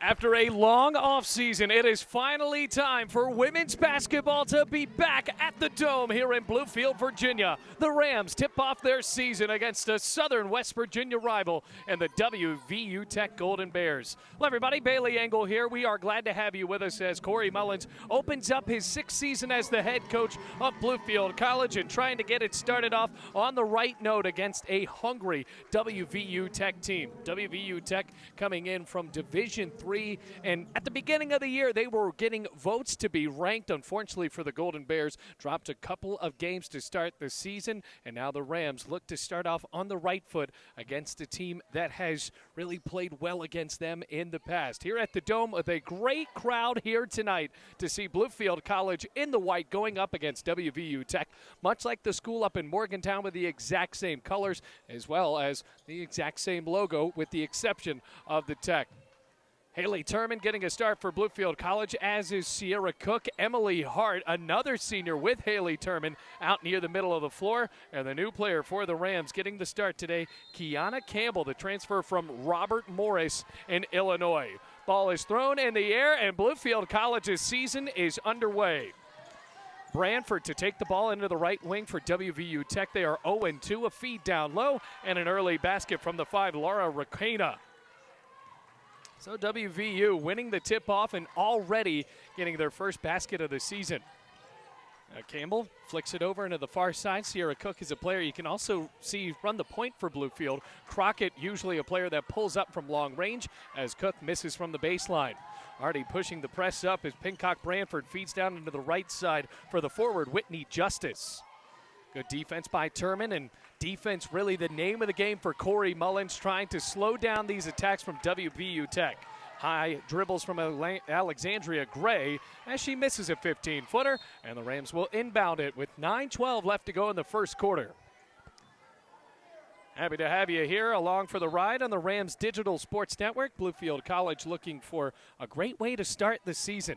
After a long offseason, it is finally time for women's basketball to be back at the Dome here in Bluefield, Virginia. The Rams tip off their season against a Southern West Virginia rival and the WVU Tech Golden Bears. Hello everybody, Bailey Engel here. We are glad to have you with us as Corey Mullins opens up his sixth season as the head coach of Bluefield College and trying to get it started off on the right note against a hungry WVU Tech team. WVU Tech coming in from Division III. And at the beginning of the year, they were getting votes to be ranked. Unfortunately for the Golden Bears, dropped a couple of games to start the season. And now the Rams look to start off on the right foot against a team that has really played well against them in the past. Here at the Dome with a great crowd here tonight to see Bluefield College in the white going up against WVU Tech, much like the school up in Morgantown with the exact same colors as well as the exact same logo with the exception of the Tech. Haley Turman getting a start for Bluefield College, as is Sierra Cook. Emily Hart, another senior with Haley Turman, out near the middle of the floor. And the new player for the Rams getting the start today, Kiana Campbell, the transfer from Robert Morris in Illinois. Ball is thrown in the air, and Bluefield College's season is underway. Branford to take the ball into the right wing for WVU Tech. They are 0-2, a feed down low, and an early basket from the 5, Laura Rakena. So WVU winning the tip-off and already getting their first basket of the season. Campbell flicks it over into the far side. Sierra Cook is a player you can also see run the point for Bluefield. Crockett usually a player that pulls up from long range as Cook misses from the baseline. Already pushing the press up as Pincock Branford feeds down into the right side for the forward, Whitney Justice. Good defense by Turman, and defense really the name of the game for Corey Mullins, trying to slow down these attacks from WVU Tech. High dribbles from Alexandria Gray as she misses a 15-footer, and the Rams will inbound it with 9:12 left to go in the first quarter. Happy to have you here along for the ride on the Rams Digital Sports Network. Bluefield College looking for a great way to start the season.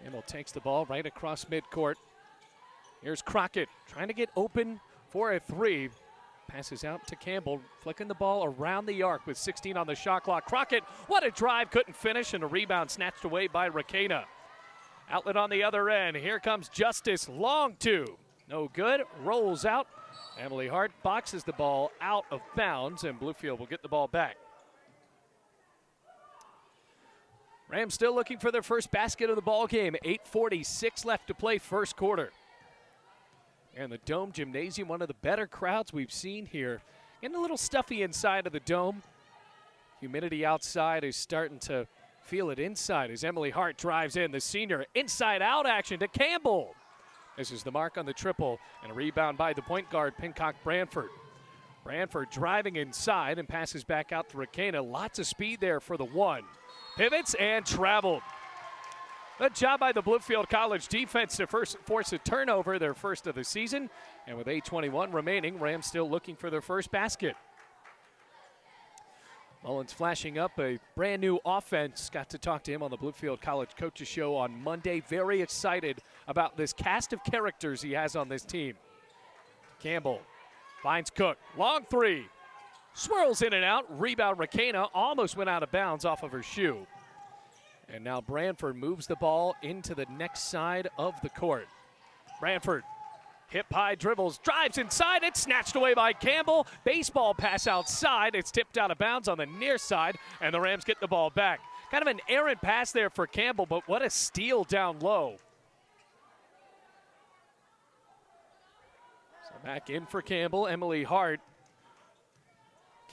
Campbell takes the ball right across midcourt. Here's Crockett trying to get open for a three. Passes out to Campbell, flicking the ball around the arc with 16 on the shot clock. Crockett, what a drive, couldn't finish, and a rebound snatched away by Rakena. Outlet on the other end. Here comes Justice, long two. No good, rolls out. Emily Hart boxes the ball out of bounds, and Bluefield will get the ball back. Rams still looking for their first basket of the ball game. 8:46 left to play first quarter. And the Dome Gymnasium, one of the better crowds we've seen here. Getting a little stuffy inside of the Dome. Humidity outside is starting to feel it inside as Emily Hart drives in. The senior inside-out action to Campbell. This is the mark on the triple, and a rebound by the point guard, Pincock Branford. Branford driving inside and passes back out to Rakena. Lots of speed there for the one. Pivots and traveled. Good job by the Bluefield College defense to force a turnover, their first of the season. And with 8:21 remaining, Rams still looking for their first basket. Mullins flashing up a brand new offense. Got to talk to him on the Bluefield College Coaches Show on Monday. Very excited about this cast of characters he has on this team. Campbell finds Cook. Long three. Swirls in and out. Rebound Rakena. Almost went out of bounds off of her shoe. And now Branford moves the ball into the next side of the court. Branford, hip high dribbles, drives inside, it's snatched away by Campbell. Baseball pass outside, it's tipped out of bounds on the near side, and the Rams get the ball back. Kind of an errant pass there for Campbell, but what a steal down low. So back in for Campbell, Emily Hart.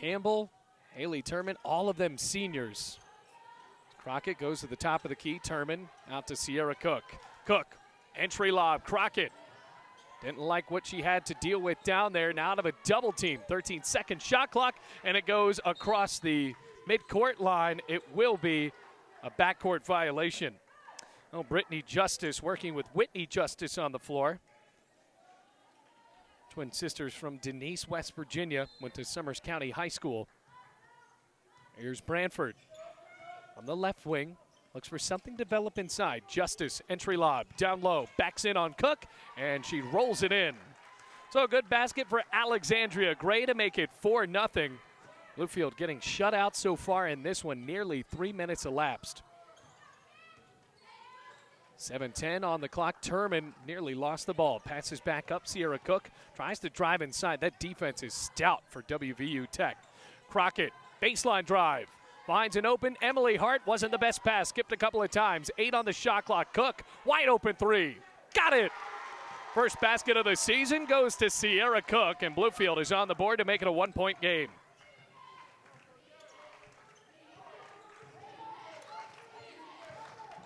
Campbell, Haley Turman, all of them seniors. Crockett goes to the top of the key. Turman out to Sierra Cook. Cook, entry lob. Crockett didn't like what she had to deal with down there. Now out of a double team. 13-second shot clock, and it goes across the midcourt line. It will be a backcourt violation. Oh, Brittany Justice working with Whitney Justice on the floor. Twin sisters from Denise, West Virginia, went to Summers County High School. Here's Branford. On the left wing, looks for something to develop inside. Justice, entry lob, down low, backs in on Cook, and she rolls it in. So a good basket for Alexandria Gray to make it 4-0. Bluefield getting shut out so far in this one, nearly 3 minutes elapsed. 7:10 on the clock. Turman nearly lost the ball. Passes back up. Sierra Cook tries to drive inside. That defense is stout for WVU Tech. Crockett, baseline drive. Finds an open. Emily Hart wasn't the best pass. Skipped a couple of times. 8 on the shot clock. Cook, wide open 3. Got it! First basket of the season goes to Sierra Cook, and Bluefield is on the board to make it a 1-point game.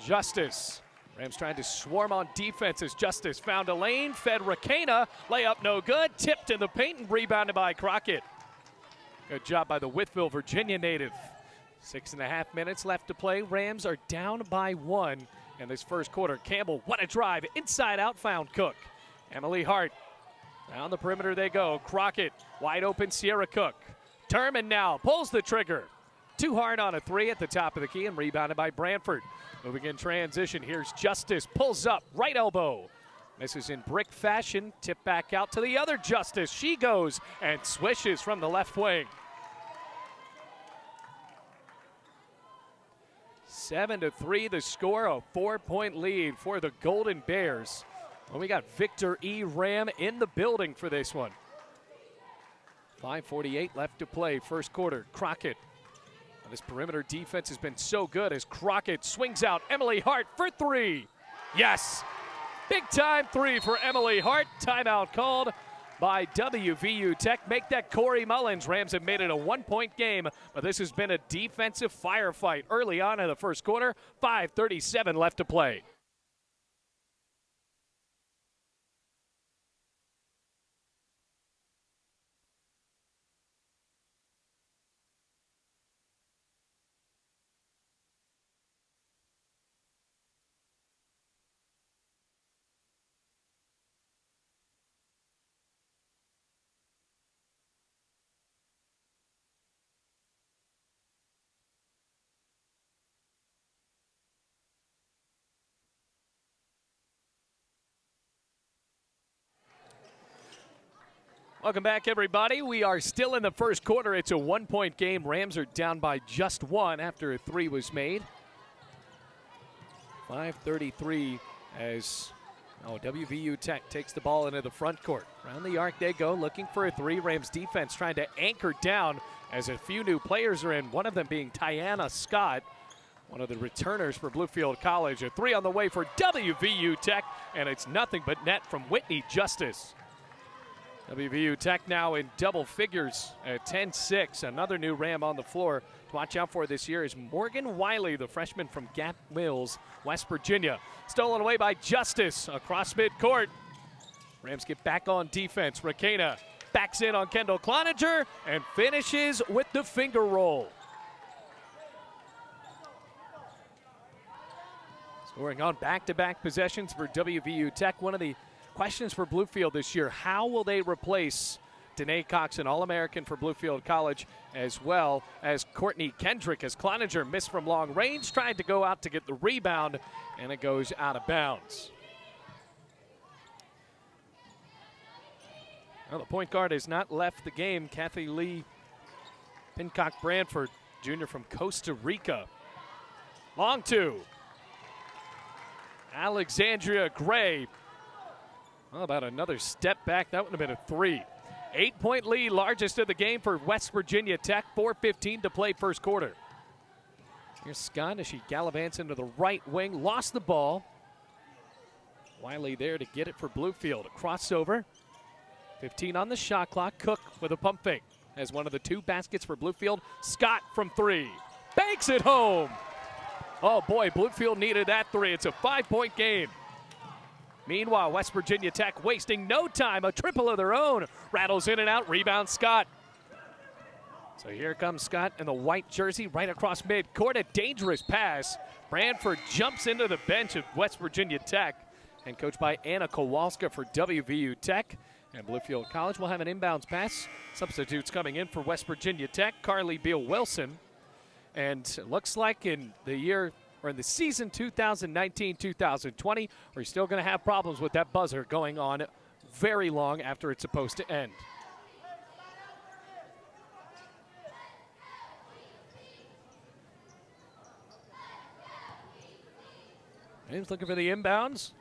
Justice. Rams trying to swarm on defense as Justice found a lane, fed Rakena. Layup no good. Tipped in the paint and rebounded by Crockett. Good job by the Whitfield, Virginia native. 6.5 minutes left to play. Rams are down by 1 in this first quarter. Campbell, what a drive. Inside out found Cook. Emily Hart. Down the perimeter they go. Crockett, wide open Sierra Cook. Turman now pulls the trigger. Too hard on a 3 at the top of the key and rebounded by Branford. Moving in transition, here's Justice. Pulls up, right elbow. Misses in brick fashion. Tip back out to the other Justice. She goes and swishes from the left wing. 7-3 the score, a 4-point lead for the Golden Bears. Well, we got Victor E. Ram in the building for this one. 5:48 left to play, first quarter. Crockett. This perimeter defense has been so good as Crockett swings out. Emily Hart for 3. Yes! Big time 3 for Emily Hart. Timeout called by WVU Tech. Make that Corey Mullins. Rams have made it a 1-point game, but this has been a defensive firefight early on in the first quarter. 5:37 left to play. Welcome back, everybody. We are still in the first quarter. It's a 1-point game. Rams are down by just 1 after a 3 was made. 5:33 as WVU Tech takes the ball into the front court. Around the arc they go, looking for a 3. Rams defense trying to anchor down as a few new players are in, one of them being Tiana Scott, one of the returners for Bluefield College. A 3 on the way for WVU Tech, and it's nothing but net from Whitney Justice. WVU Tech now in double figures at 10-6. Another new Ram on the floor to watch out for this year is Morgan Wiley, the freshman from Gap Mills, West Virginia. Stolen away by Justice across midcourt. Rams get back on defense. Rakena backs in on Kendall Cloninger and finishes with the finger roll. Scoring on back-to-back possessions for WVU Tech. One of the questions for Bluefield this year: how will they replace Danae Cox, an All-American for Bluefield College, as well as Courtney Kendrick, as Cloninger missed from long range, tried to go out to get the rebound, and it goes out of bounds. Well, the point guard has not left the game. Kathy Lee Pincock Branford, junior from Costa Rica. Long 2. Alexandria Gray. How about another step back? That would have been a 3. 8-point lead, largest of the game for West Virginia Tech. 4:15 to play first quarter. Here's Scott as she gallivants into the right wing. Lost the ball. Wiley there to get it for Bluefield. A crossover. 15 on the shot clock. Cook with a pump fake. Has one of the 2 baskets for Bluefield. Scott from 3. Banks it home. Oh boy, Bluefield needed that 3. It's a 5-point game. Meanwhile, West Virginia Tech wasting no time. A triple of their own. Rattles in and out. Rebound Scott. So here comes Scott in the white jersey right across midcourt. A dangerous pass. Branford jumps into the bench of West Virginia Tech, and coached by Anna Kowalska for WVU Tech. And Bluefield College will have an inbounds pass. Substitutes coming in for West Virginia Tech. Carly Beal Wilson. And it looks like in the year, or in the season 2019-2020, we're still going to have problems with that buzzer going on very long after it's supposed to end. Rams looking for the inbounds.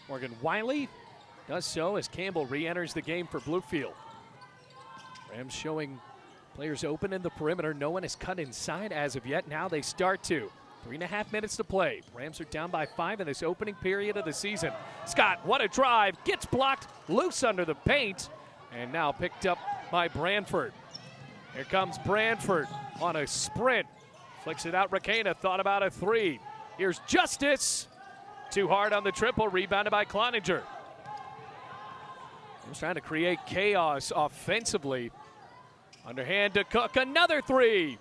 Morgan Wiley does so as Campbell re-enters the game for Bluefield. Rams showing players open in the perimeter. No one has cut inside as of yet. Now they start to. 3.5 minutes to play. Rams are down by 5 in this opening period of the season. Scott, what a drive. Gets blocked loose under the paint. And now picked up by Branford. Here comes Branford on a sprint. Flicks it out. Rakena thought about a three. Here's Justice. Too hard on the triple. Rebounded by Cloninger. He's trying to create chaos offensively. Underhand to Cook. Another three.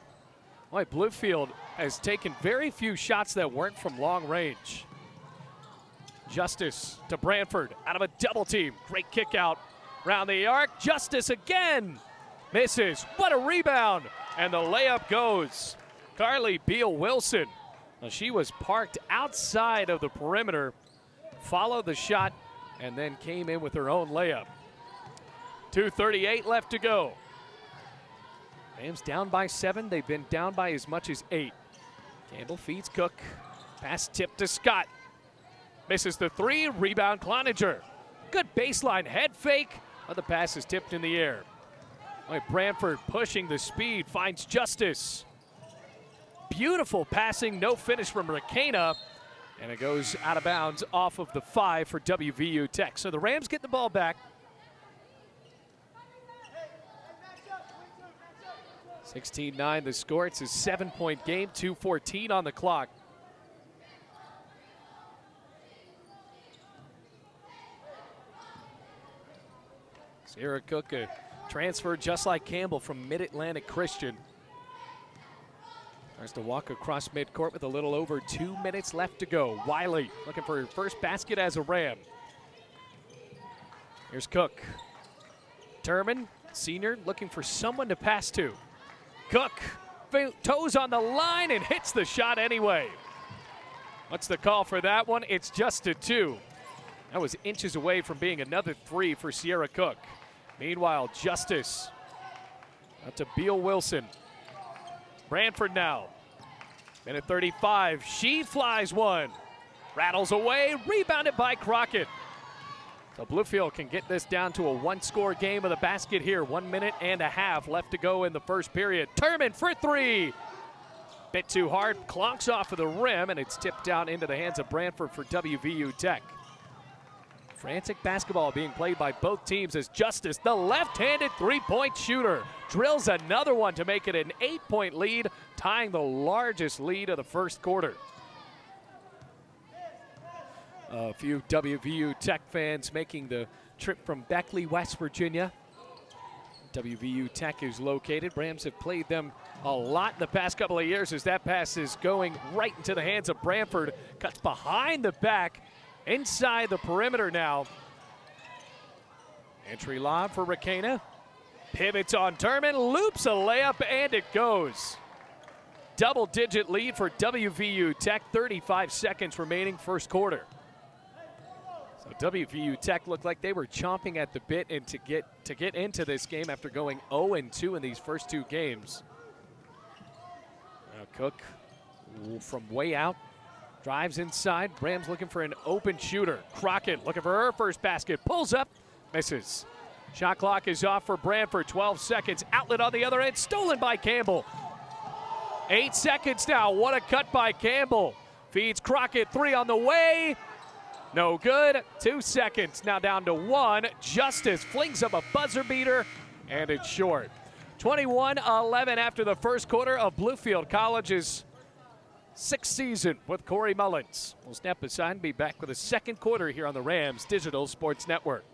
Boy, Bluefield has taken very few shots that weren't from long range. Justice to Branford out of a double team. Great kick out around the arc. Justice again. Misses. What a rebound. And the layup goes. Carly Beal-Wilson. Well, she was parked outside of the perimeter, followed the shot, and then came in with her own layup. 2:38 left to go. Rams down by 7. They've been down by as much as 8. Campbell feeds Cook. Pass tip to Scott. Misses the three. Rebound Cloninger. Good baseline head fake, but the pass is tipped in the air. Right, Branford pushing the speed, finds Justice. Beautiful passing, no finish from Rakena, and it goes out of bounds off of the 5 for WVU Tech. So the Rams get the ball back. 16-9 the score. It's a 7-point game, 2:14 on the clock. Sierra Cook, a transfer just like Campbell from Mid-Atlantic Christian. Tries to walk across midcourt with a little over 2 minutes left to go. Wiley looking for her first basket as a Ram. Here's Cook. Turman, senior, looking for someone to pass to. Cook, toes on the line and hits the shot anyway. What's the call for that one? It's just a 2. That was inches away from being another 3 for Sierra Cook. Meanwhile, Justice out to Beal-Wilson. Branford now. Minute 35. She flies one. Rattles away. Rebounded by Crockett. So Bluefield can get this down to a 1-score game with a basket here. 1 minute and a half left to go in the first period. Turman for 3. Bit too hard. Clonks off of the rim, and it's tipped down into the hands of Branford for WVU Tech. Frantic basketball being played by both teams as Justice, the left-handed three-point shooter, drills another one to make it an 8-point lead, tying the largest lead of the first quarter. A few WVU Tech fans making the trip from Beckley, West Virginia. WVU Tech is located. Rams have played them a lot in the past couple of years as that pass is going right into the hands of Branford. Cuts behind the back. Inside the perimeter now. Entry lob for Rakena. Pivots on Turman, loops a layup, and it goes. Double-digit lead for WVU Tech, 35 seconds remaining first quarter. So WVU Tech looked like they were chomping at the bit and to get into this game after going 0-2 in these first 2 games. Now Cook from way out. Drives inside. Rams looking for an open shooter. Crockett looking for her first basket. Pulls up. Misses. Shot clock is off for Branford. 12 seconds. Outlet on the other end. Stolen by Campbell. 8 seconds now. What a cut by Campbell. Feeds Crockett. 3 on the way. No good. 2 seconds. Now down to 1. Justice flings up a buzzer beater. And it's short. 21-11 after the first quarter of Bluefield College's 6th season with Corey Mullins. We'll step aside and be back with a second quarter here on the Rams Digital Sports Network.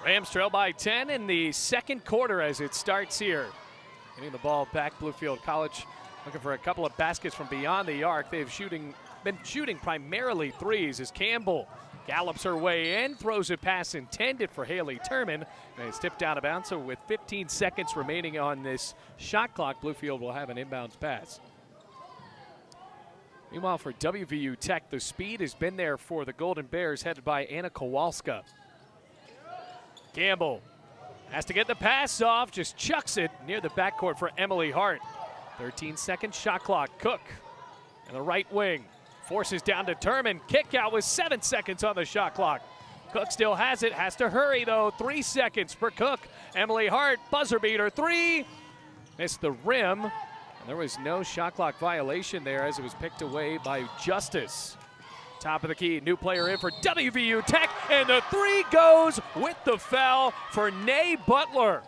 Rams trail by 10 in the second quarter as it starts here. Getting the ball back, Bluefield College looking for a couple of baskets from beyond the arc. They've been shooting primarily threes as Campbell gallops her way in, throws a pass intended for Haley Turman, and it's tipped out of bounds. So with 15 seconds remaining on this shot clock, Bluefield will have an inbounds pass. Meanwhile, for WVU Tech, the speed has been there for the Golden Bears, headed by Anna Kowalska. Campbell has to get the pass off, just chucks it near the backcourt for Emily Hart. 13-second shot clock. Cook in the right wing. Forces down to Turman. Kick out with 7 seconds on the shot clock. Cook still has it. Has to hurry, though. 3 seconds for Cook. Emily Hart, buzzer beater, 3. Missed the rim. And there was no shot clock violation there as it was picked away by Justice. Top of the key, new player in for WVU Tech. And the 3 goes with the foul for Nay Butler.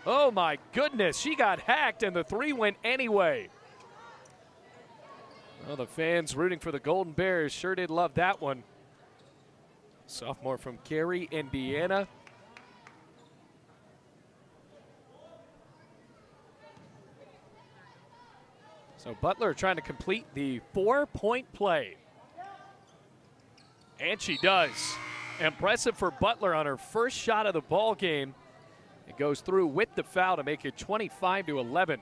Oh, my goodness. She got hacked, and the 3 went anyway. Well, the fans rooting for the Golden Bears sure did love that one. Sophomore from Gary, Indiana. So Butler trying to complete the 4-point play. And she does. Impressive for Butler on her first shot of the ball game. It goes through with the foul to make it 25-11.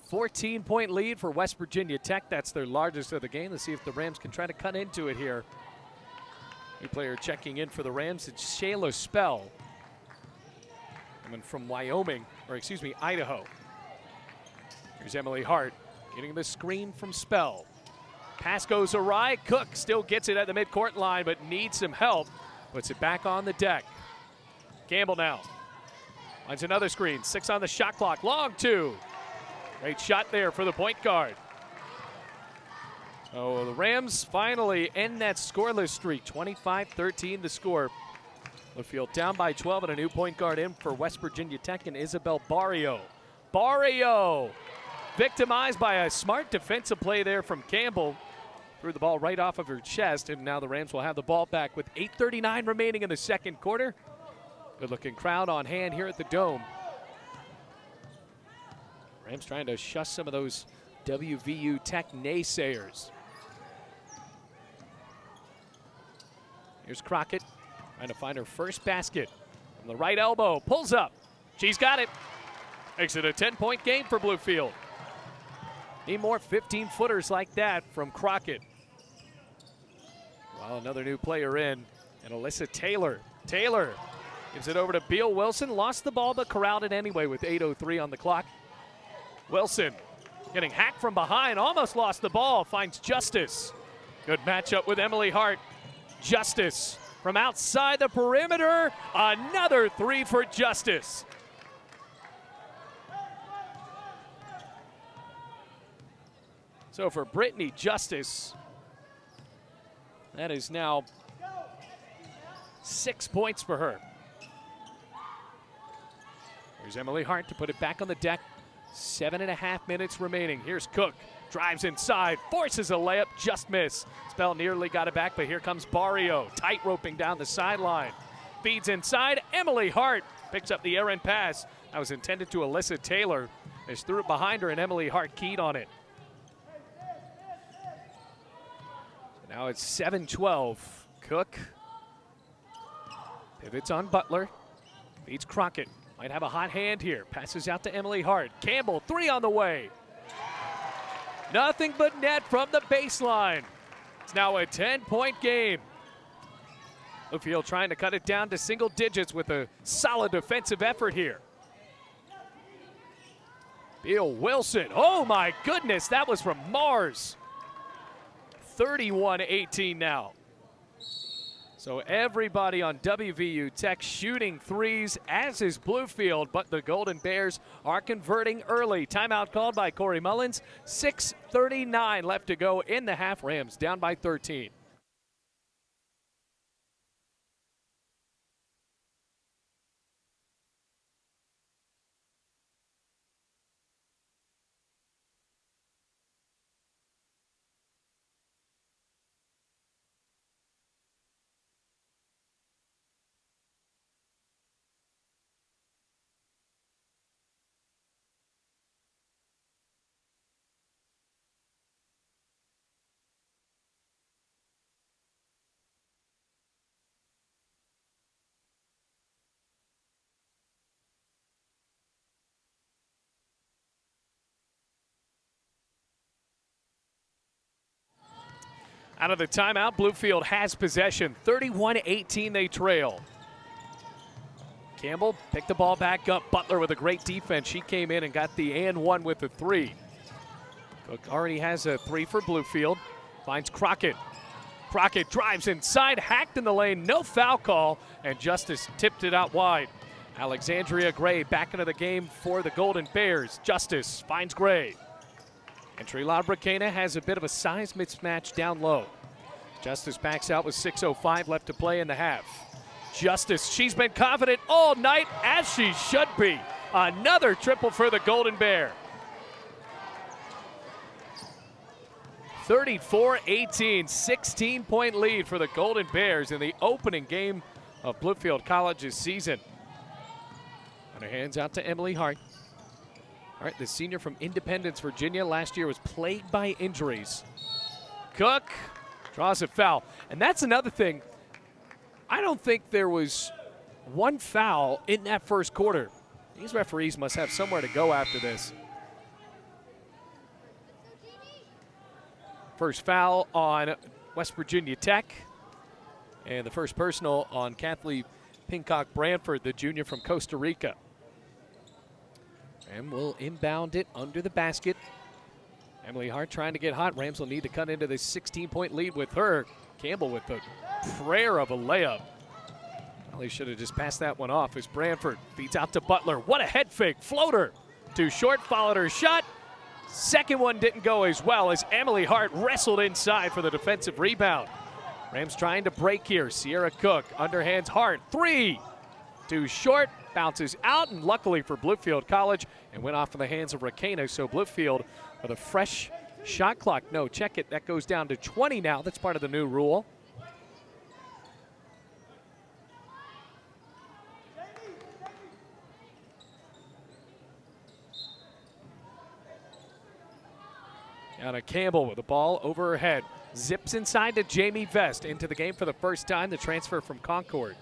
14-point lead for West Virginia Tech. That's their largest of the game. Let's see if the Rams can try to cut into it here. New player checking in for the Rams. It's Shayla Spell. Coming from Idaho. Here's Emily Hart getting the screen from Spell. Pass goes awry. Cook still gets it at the midcourt line, but needs some help. Puts it back on the deck. Campbell now. Finds another screen. 6 on the shot clock. Long 2. Great shot there for the point guard. So the Rams finally end that scoreless streak. 25-13 the score. Bluefield down by 12 and a new point guard in for West Virginia Tech and Isabel Barrio. Barrio victimized by a smart defensive play there from Campbell. Threw the ball right off of her chest, and now the Rams will have the ball back with 8:39 remaining in the second quarter. Good looking crowd on hand here at the Dome. Rams trying to shush some of those WVU Tech naysayers. Here's Crockett trying to find her first basket. From the right elbow, pulls up. She's got it. Makes it a 10-point game for Bluefield. Need more 15-footers like that from Crockett. Well, another new player in, and Alyssa Taylor. Taylor gives it over to Beal Wilson. Lost the ball, but corralled it anyway with 8:03 on the clock. Wilson getting hacked from behind, almost lost the ball, finds Justice. Good matchup with Emily Hart. Justice from outside the perimeter, another 3 for Justice. So for Brittany Justice, that is now 6 points for her. Here's Emily Hart to put it back on the deck. 7.5 minutes remaining. Here's Cook. Drives inside. Forces a layup. Just miss. Spell nearly got it back, but here comes Barrio. Tight roping down the sideline. Feeds inside. Emily Hart picks up the errant pass. That was intended to Alyssa Taylor. They just threw it behind her, and Emily Hart keyed on it. So now it's 7-12. Cook pivots on Butler. Feeds Crockett. Might have a hot hand here. Passes out to Emily Hart. Campbell, 3 on the way. Nothing but net from the baseline. It's now a 10-point game. Bluefield trying to cut it down to single digits with a solid defensive effort here. Beal Wilson. Oh, my goodness. That was from Mars. 31-18 now. So everybody on WVU Tech shooting threes, as is Bluefield, but the Golden Bears are converting early. Timeout called by Corey Mullins. 6:39 left to go in the half. Rams down by 13. Out of the timeout, Bluefield has possession. 31-18 they trail. Campbell picked the ball back up. Butler with a great defense. She came in and got the and one with the three. Cook already has a three for Bluefield. Finds Crockett. Crockett drives inside, hacked in the lane, no foul call, and Justice tipped it out wide. Alexandria Gray back into the game for the Golden Bears. Justice finds Gray. Entry Labricana has a bit of a size mismatch down low. Justice backs out with 6:05 left to play in the half. Justice, she's been confident all night, as she should be. Another triple for the Golden Bear. 34-18, 16-point lead for the Golden Bears in the opening game of Bluefield College's season. And her hands out to Emily Hart. Hart, the senior from Independence, Virginia, last year was plagued by injuries. Cook draws a foul. And that's another thing. I don't think there was one foul in that first quarter. These referees must have somewhere to go after this. First foul on West Virginia Tech. And the first personal on Kathleen Pincock Branford, the junior from Costa Rica. And will inbound it under the basket. Emily Hart trying to get hot. Rams will need to cut into this 16-point lead with her. Campbell with the prayer of a layup. Well, he should have just passed that one off as Branford feeds out to Butler. What a head fake. Floater. Too short, followed her shot. Second one didn't go as well as Emily Hart wrestled inside for the defensive rebound. Rams trying to break here. Sierra Cook underhands Hart. Three. Too short. Bounces out, and luckily for Bluefield College, and went off in the hands of Rakena. So Bluefield with a fresh shot clock. No, check it. That goes down to 20 now. That's part of the new rule. Down to Campbell with the ball over her head. Zips inside to Jamie Vest. Into the game for the first time, the transfer from Concord.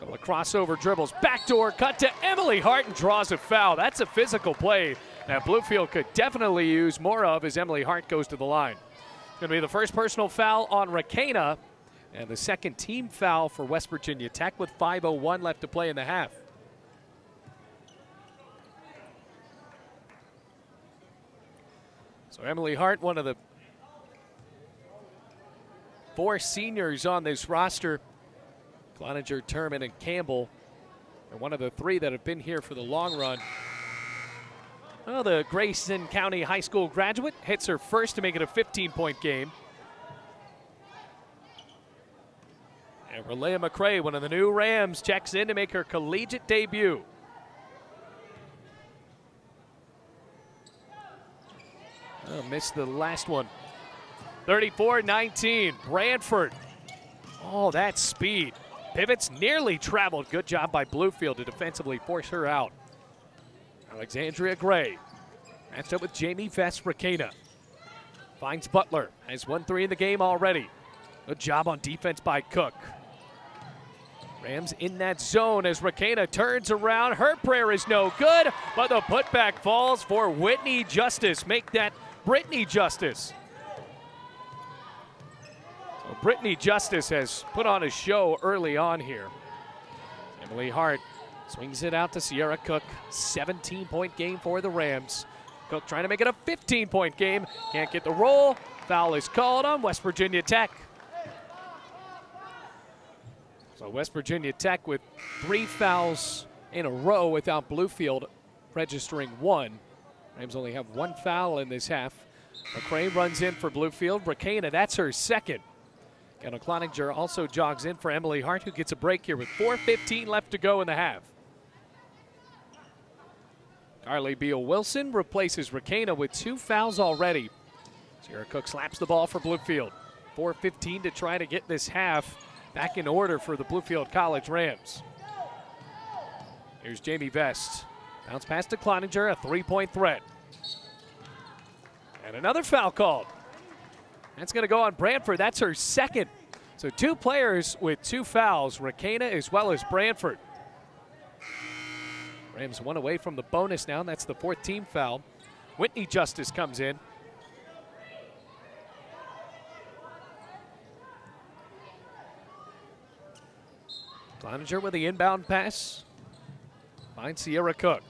A crossover dribbles, backdoor cut to Emily Hart and draws a foul. That's a physical play that Bluefield could definitely use more of as Emily Hart goes to the line. It's going to be the first personal foul on Rakena and the second team foul for West Virginia Tech with 5:01 left to play in the half. So Emily Hart, one of the four seniors on this roster. Cloninger, Turman, and Campbell are one of the three that have been here for the long run. Well, the Grayson County High School graduate hits her first to make it a 15-point game. And Relea McCray, one of the new Rams, checks in to make her collegiate debut. Oh, missed the last one. 34-19, Branford. Oh, that speed. Pivots nearly traveled. Good job by Bluefield to defensively force her out. Alexandria Gray matched up with Jamie Vest Rakena. Finds Butler. Has 1-3 in the game already. Good job on defense by Cook. Rams in that zone as Rakena turns around. Her prayer is no good, but the putback falls for Whitney Justice. Make that Brittany Justice. Brittany Justice has put on a show early on here. Emily Hart swings it out to Sierra Cook. 17-point game for the Rams. Cook trying to make it a 15-point game. Can't get the roll. Foul is called on West Virginia Tech. So West Virginia Tech with 3 fouls in a row without Bluefield registering 1. Rams only have 1 foul in this half. McCray runs in for Bluefield. Rakena, that's her second. And Cloninger also jogs in for Emily Hart, who gets a break here with 4:15 left to go in the half. Carly Beal Wilson replaces Rakena with 2 fouls already. Sierra Cook slaps the ball for Bluefield. 4:15 to try to get this half back in order for the Bluefield College Rams. Here's Jamie Vest. Bounce pass to Cloninger, a 3-point threat. And another foul called. That's going to go on Branford. That's her second. So 2 players with 2 fouls, Rakena as well as Branford. Rams 1 away from the bonus now, and that's the 4th team foul. Whitney Justice comes in. Cloninger with the inbound pass. Finds Sierra Cook.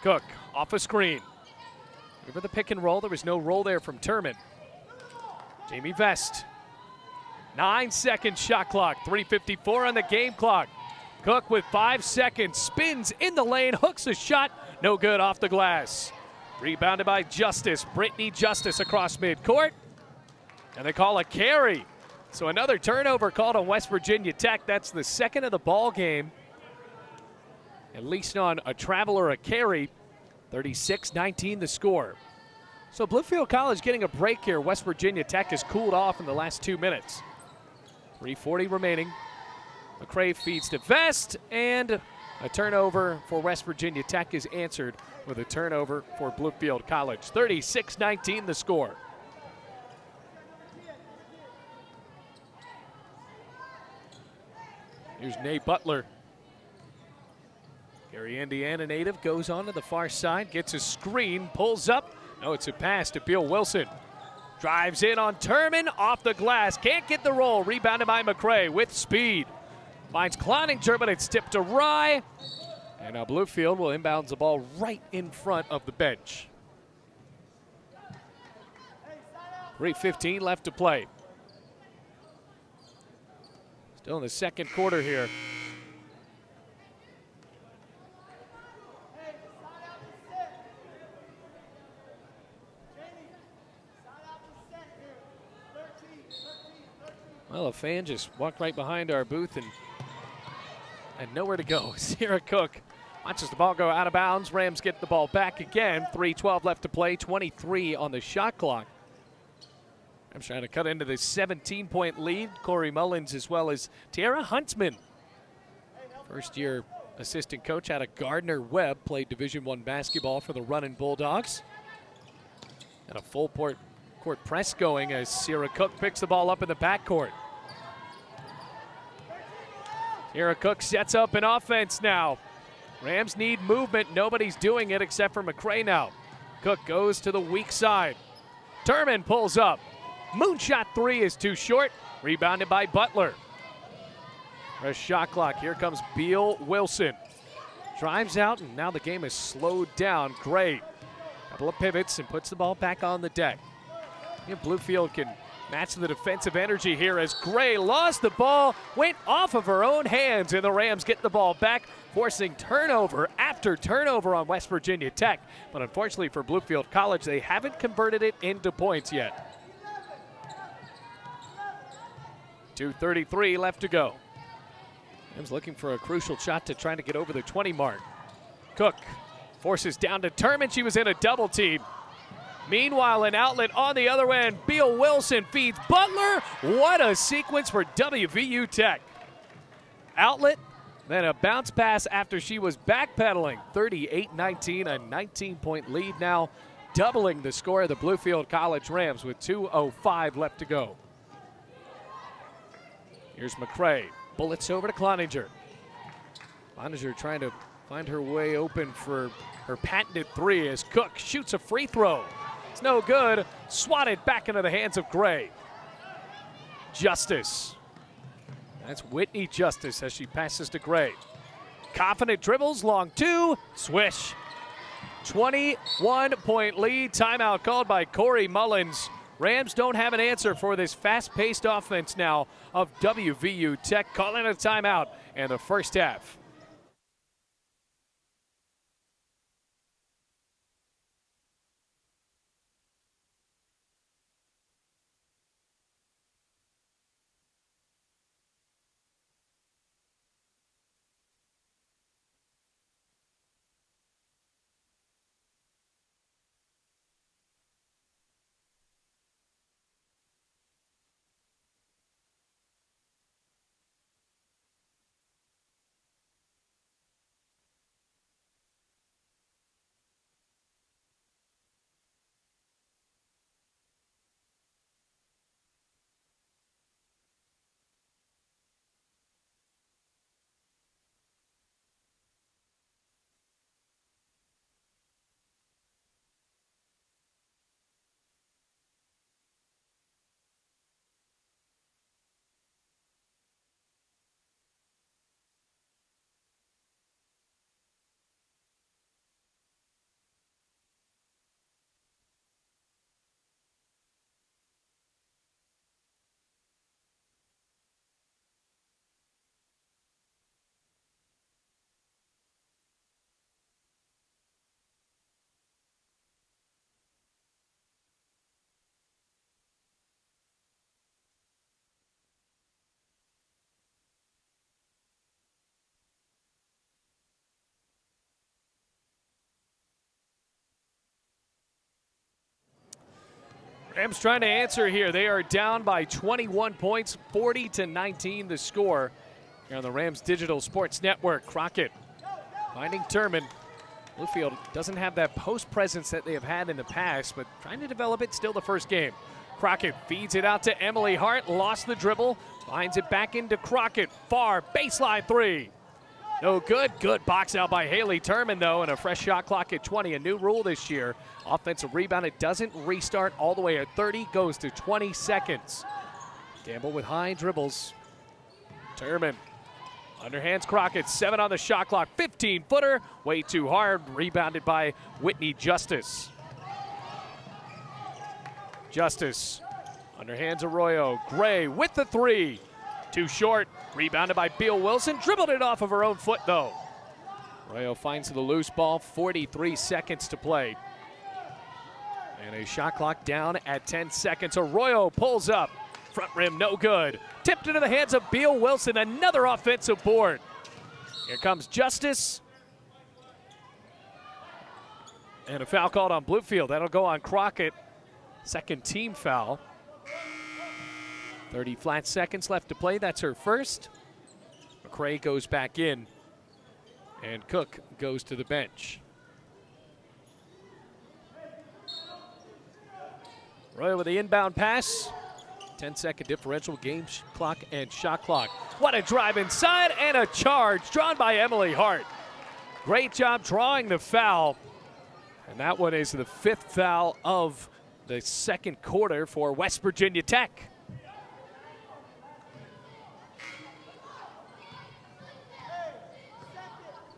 Cook off a screen. Over the pick and roll. There was no roll there from Turman. Jamie Vest. 9-second shot clock. 3:54 on the game clock. Cook with 5 seconds. Spins in the lane. Hooks a shot. No good off the glass. Rebounded by Justice. Brittany Justice across midcourt. And they call a carry. So another turnover called on West Virginia Tech. That's the second of the ball game. At least on a travel or a carry. 36-19 the score. So Bluefield College getting a break here. West Virginia Tech has cooled off in the last 2 minutes. 3:40 remaining. McCray feeds to Vest, and a turnover for West Virginia Tech is answered with a turnover for Bluefield College. 36-19 the score. Here's Nate Butler. Gary, Indiana native, goes on to the far side, gets a screen, pulls up. No, it's a pass to Beal Wilson. Drives in on Turman, off the glass. Can't get the roll. Rebounded by McCray with speed. Finds Cloninger, but it's tipped awry. And now Bluefield will inbounds the ball right in front of the bench. 3:15 left to play. Still in the second quarter here. Well, a fan just walked right behind our booth and had nowhere to go. Sierra Cook watches the ball go out of bounds. Rams get the ball back again. 3:12 left to play, 23 on the shot clock. Rams trying to cut into this 17-point lead. Corey Mullins as well as Tiara Huntsman. First-year assistant coach out of Gardner Webb, played Division I basketball for the Runnin' Bulldogs. Got a full court press going as Sierra Cook picks the ball up in the backcourt. Sierra Cook sets up an offense now. Rams need movement. Nobody's doing it except for McCray now. Cook goes to the weak side. Turman pulls up. Moonshot three is too short. Rebounded by Butler. Fresh shot clock. Here comes Beal Wilson. Drives out, and now the game is slowed down. Gray. Couple of pivots and puts the ball back on the deck. Bluefield can match the defensive energy here as Gray lost the ball, went off of her own hands, and the Rams get the ball back, forcing turnover after turnover on West Virginia Tech. But unfortunately for Bluefield College, they haven't converted it into points yet. 2:33 left to go. Rams looking for a crucial shot to try to get over the 20 mark. Cook forces down to Turman. She was in a double team. Meanwhile, an outlet on the other end. Beal Wilson feeds Butler. What a sequence for WVU Tech. Outlet, then a bounce pass after she was backpedaling. 38-19, a 19-point lead now, doubling the score of the Bluefield College Rams with 2:05 left to go. Here's McCray. Bullets over to Cloninger. Cloninger trying to find her way open for her patented three as Cook shoots a free throw. It's no good. Swatted back into the hands of Gray. Justice. That's Whitney Justice as she passes to Gray. Confident dribbles, long two, swish. 21-point lead. Timeout called by Corey Mullins. Rams don't have an answer for this fast-paced offense now of WVU Tech. Calling a timeout in the first half. Rams trying to answer here. They are down by 21 points, 40-19 the score. Here on the Rams Digital Sports Network. Crockett finding Turman. Bluefield doesn't have that post presence that they have had in the past, but trying to develop it, still the first game. Crockett feeds it out to Emily Hart, lost the dribble, finds it back into Crockett. Far baseline three. No good. Good box out by Haley Turman, though, and a fresh shot clock at 20. A new rule this year. Offensive rebound, it doesn't restart all the way at 30, goes to 20 seconds. Gamble with high dribbles. Turman. Underhands Crockett, 7 on the shot clock, 15-footer, way too hard, rebounded by Whitney Justice. Justice, underhands Arroyo, Gray with the 3. Too short, rebounded by Beal Wilson, dribbled it off of her own foot though. Arroyo finds the loose ball, 43 seconds to play. And a shot clock down at 10 seconds. Arroyo pulls up, front rim no good. Tipped into the hands of Beal Wilson, another offensive board. Here comes Justice. And a foul called on Bluefield. That'll go on Crockett. Second team foul. 30 flat seconds left to play. That's her first. McCray goes back in. And Cook goes to the bench. Roy with the inbound pass. 10-second differential, game clock and shot clock. What a drive inside and a charge drawn by Emily Hart. Great job drawing the foul. And that one is the 5th foul of the second quarter for West Virginia Tech.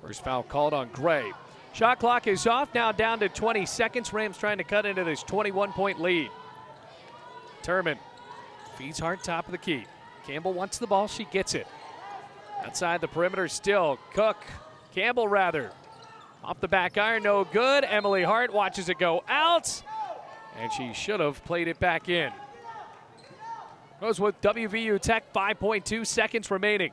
First foul called on Gray. Shot clock is off, now down to 20 seconds. Rams trying to cut into this 21-point lead. Turman feeds Hart top of the key. Campbell wants the ball, she gets it. Outside the perimeter still, Campbell rather. Off the back iron, no good. Emily Hart watches it go out, and she should have played it back in. Goes with WVU Tech, 5.2 seconds remaining.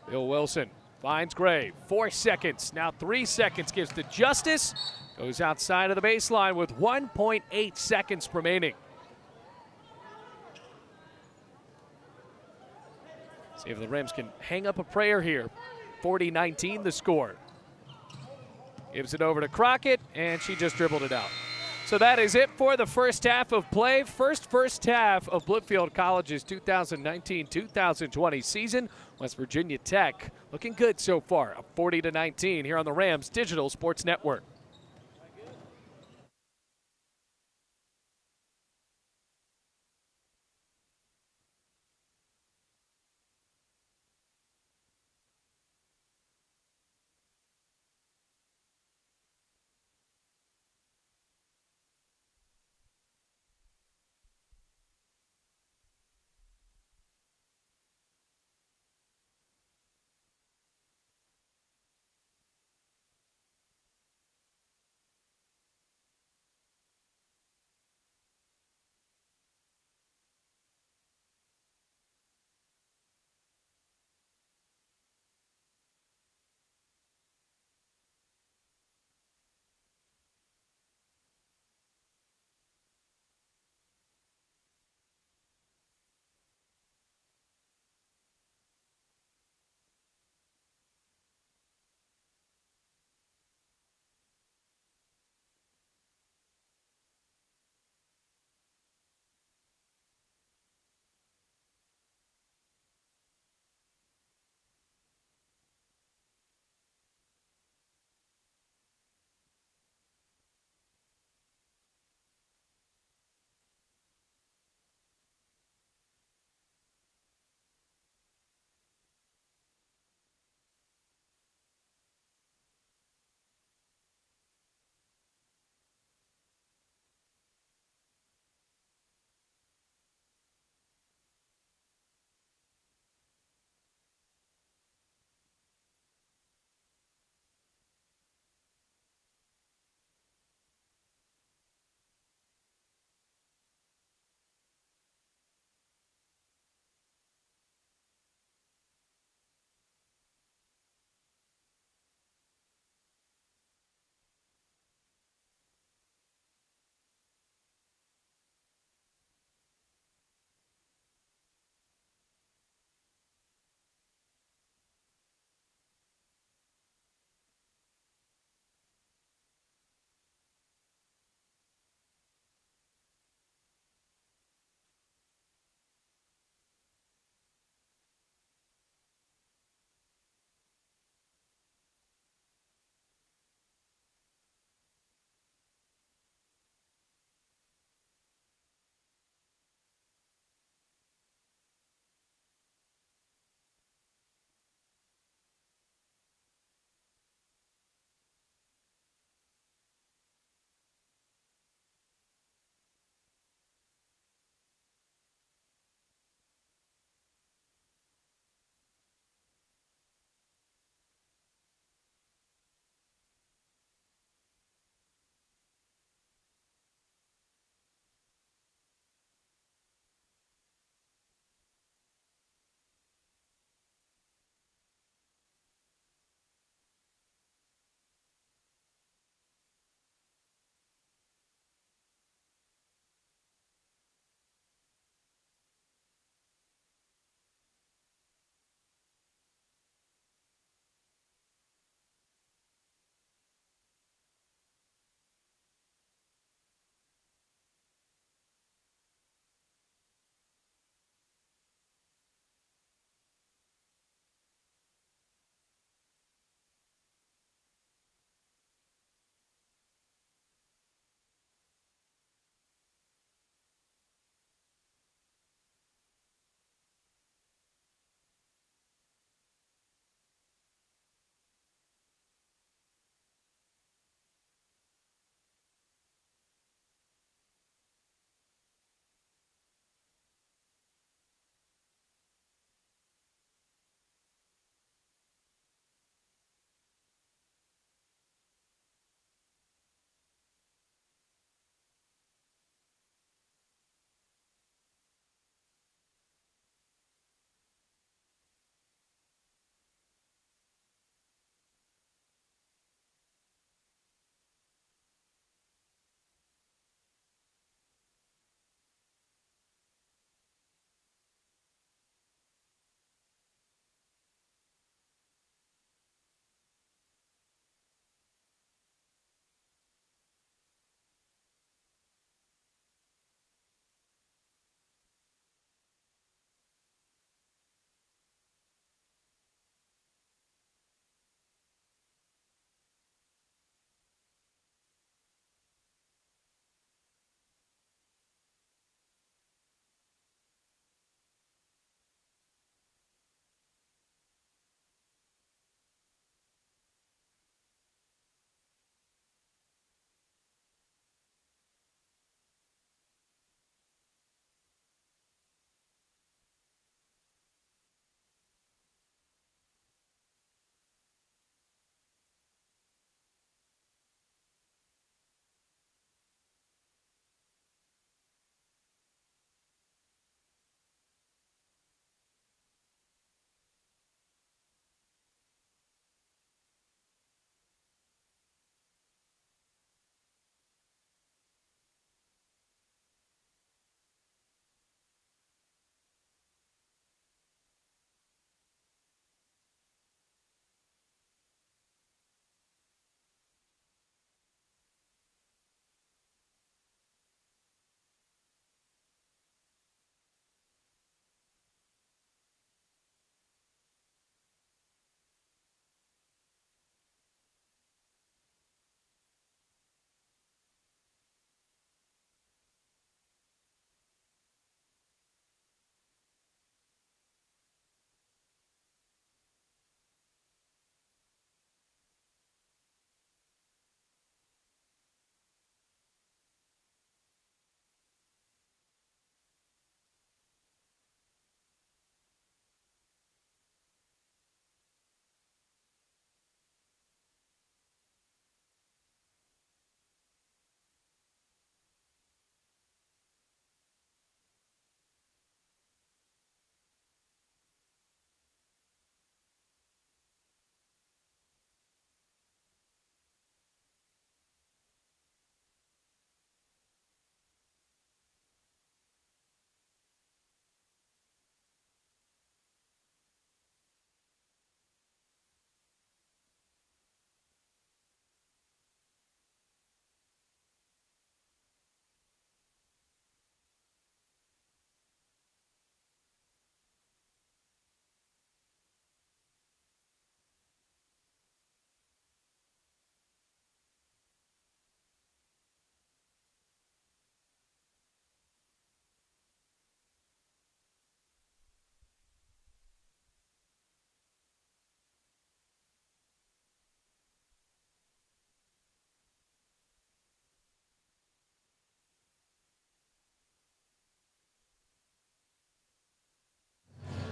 Bill Wilson finds Gray, 4 seconds, now 3 seconds, gives to Justice. Goes outside of the baseline with 1.8 seconds remaining. See if the Rams can hang up a prayer here. 40-19 the score. Gives it over to Crockett, and she just dribbled it out. So that is it for the first half of play. First half of Bluefield College's 2019-2020 season. West Virginia Tech looking good so far, up 40-19 here on the Rams Digital Sports Network.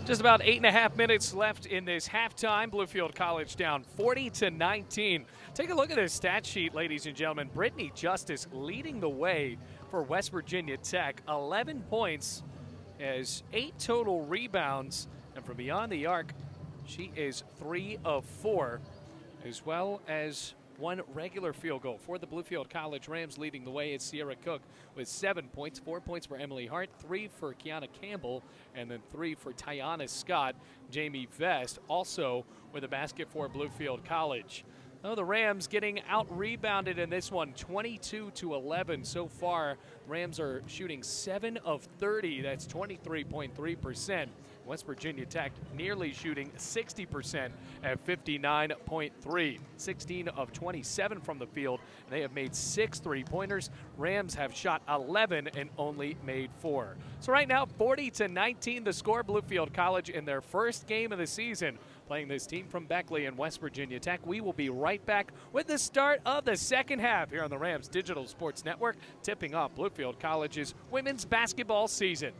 Just about 8.5 minutes left in this halftime. Bluefield College down 40-19. Take a look at this stat sheet, ladies and gentlemen. Brittany Justice leading the way for West Virginia Tech. 11 points, has 8 total rebounds, and from beyond the arc, she is 3 of 4, as well as 1 regular field goal for the Bluefield College Rams. Leading the way is Sierra Cook with 7 points, 4 points for Emily Hart, 3 for Kiana Campbell, and then 3 for Tiana Scott. Jamie Vest also with a basket for Bluefield College. Oh, the Rams getting out-rebounded in this one, 22-11 so far. Rams are shooting 7 of 30. That's 23.3%. West Virginia Tech nearly shooting 60% at 59.3. 16 of 27 from the field. They have made 6 three-pointers. Rams have shot 11 and only made 4. So right now, 40-19 the score. Bluefield College in their first game of the season, playing this team from Beckley and West Virginia Tech. We will be right back with the start of the second half here on the Rams Digital Sports Network, tipping off Bluefield College's women's basketball season.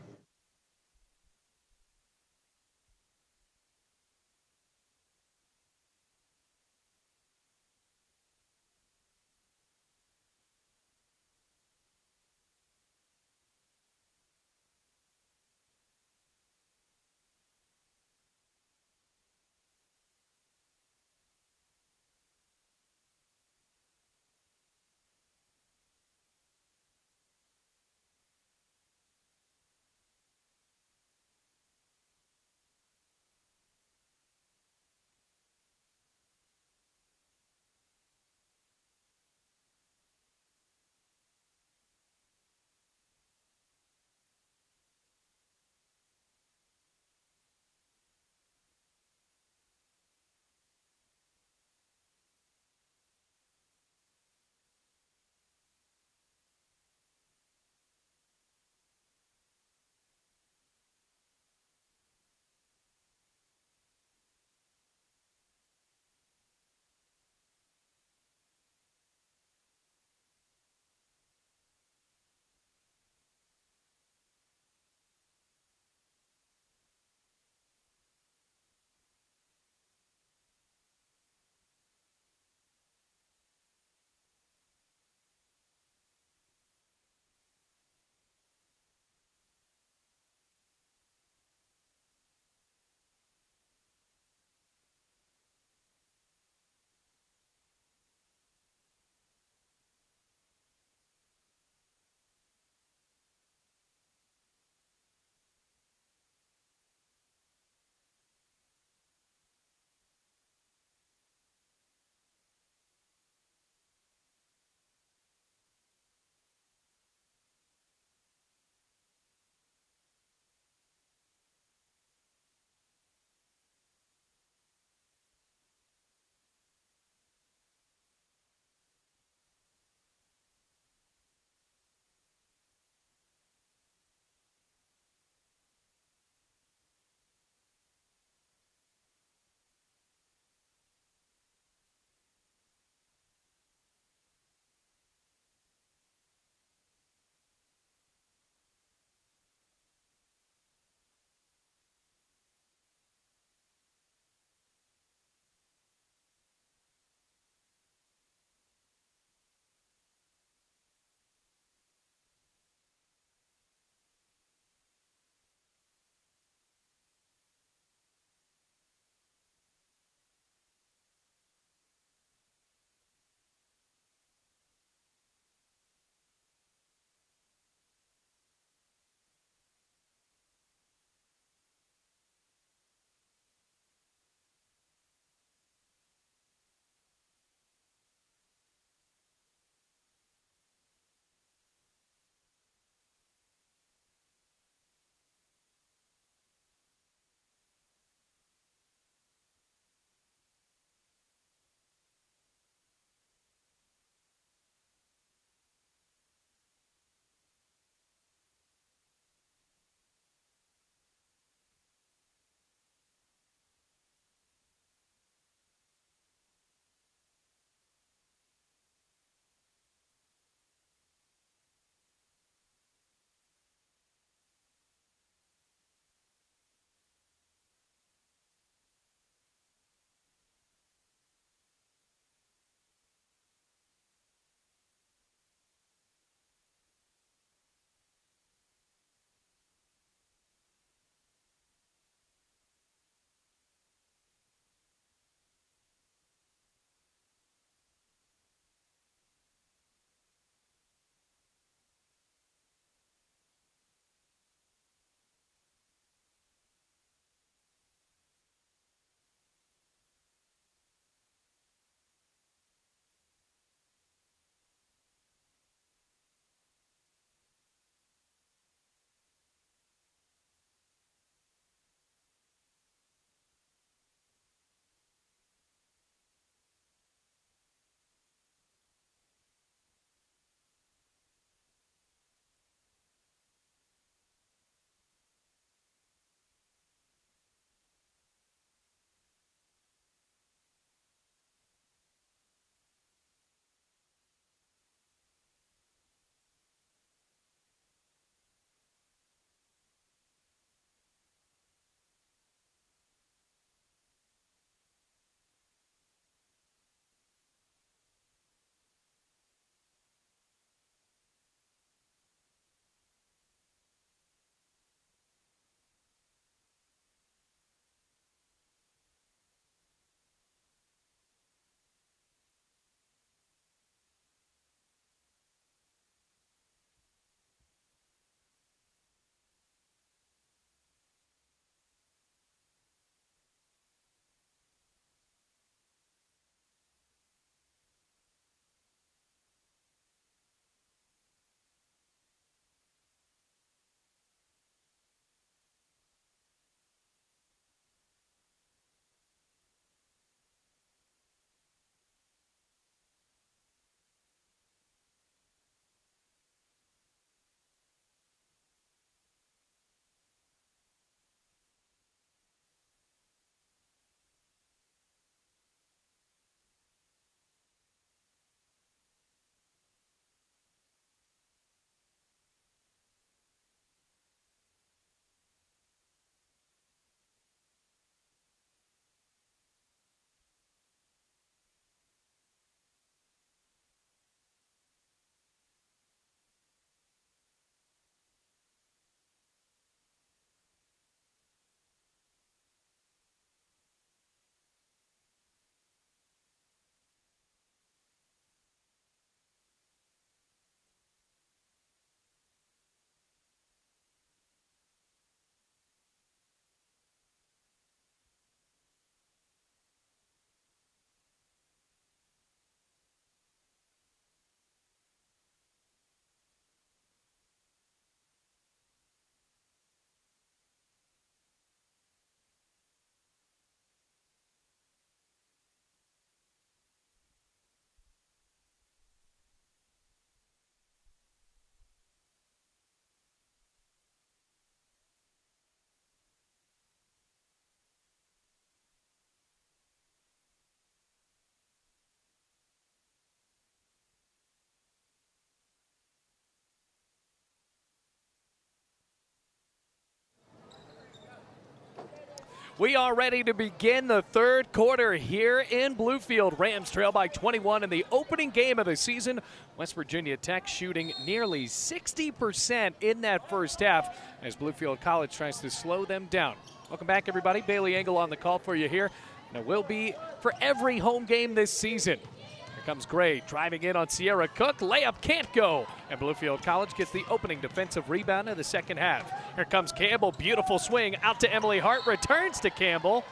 We are ready to begin the third quarter here in Bluefield. Rams trail by 21 in the opening game of the season. West Virginia Tech shooting nearly 60% in that first half as Bluefield College tries to slow them down. Welcome back, everybody. Bailey Engel on the call for you here. And it will be for every home game this season. Here comes Gray driving in on Sierra Cook. Layup can't go. And Bluefield College gets the opening defensive rebound in the second half. Here comes Campbell. Beautiful swing out to Emily Hart. Returns to Campbell.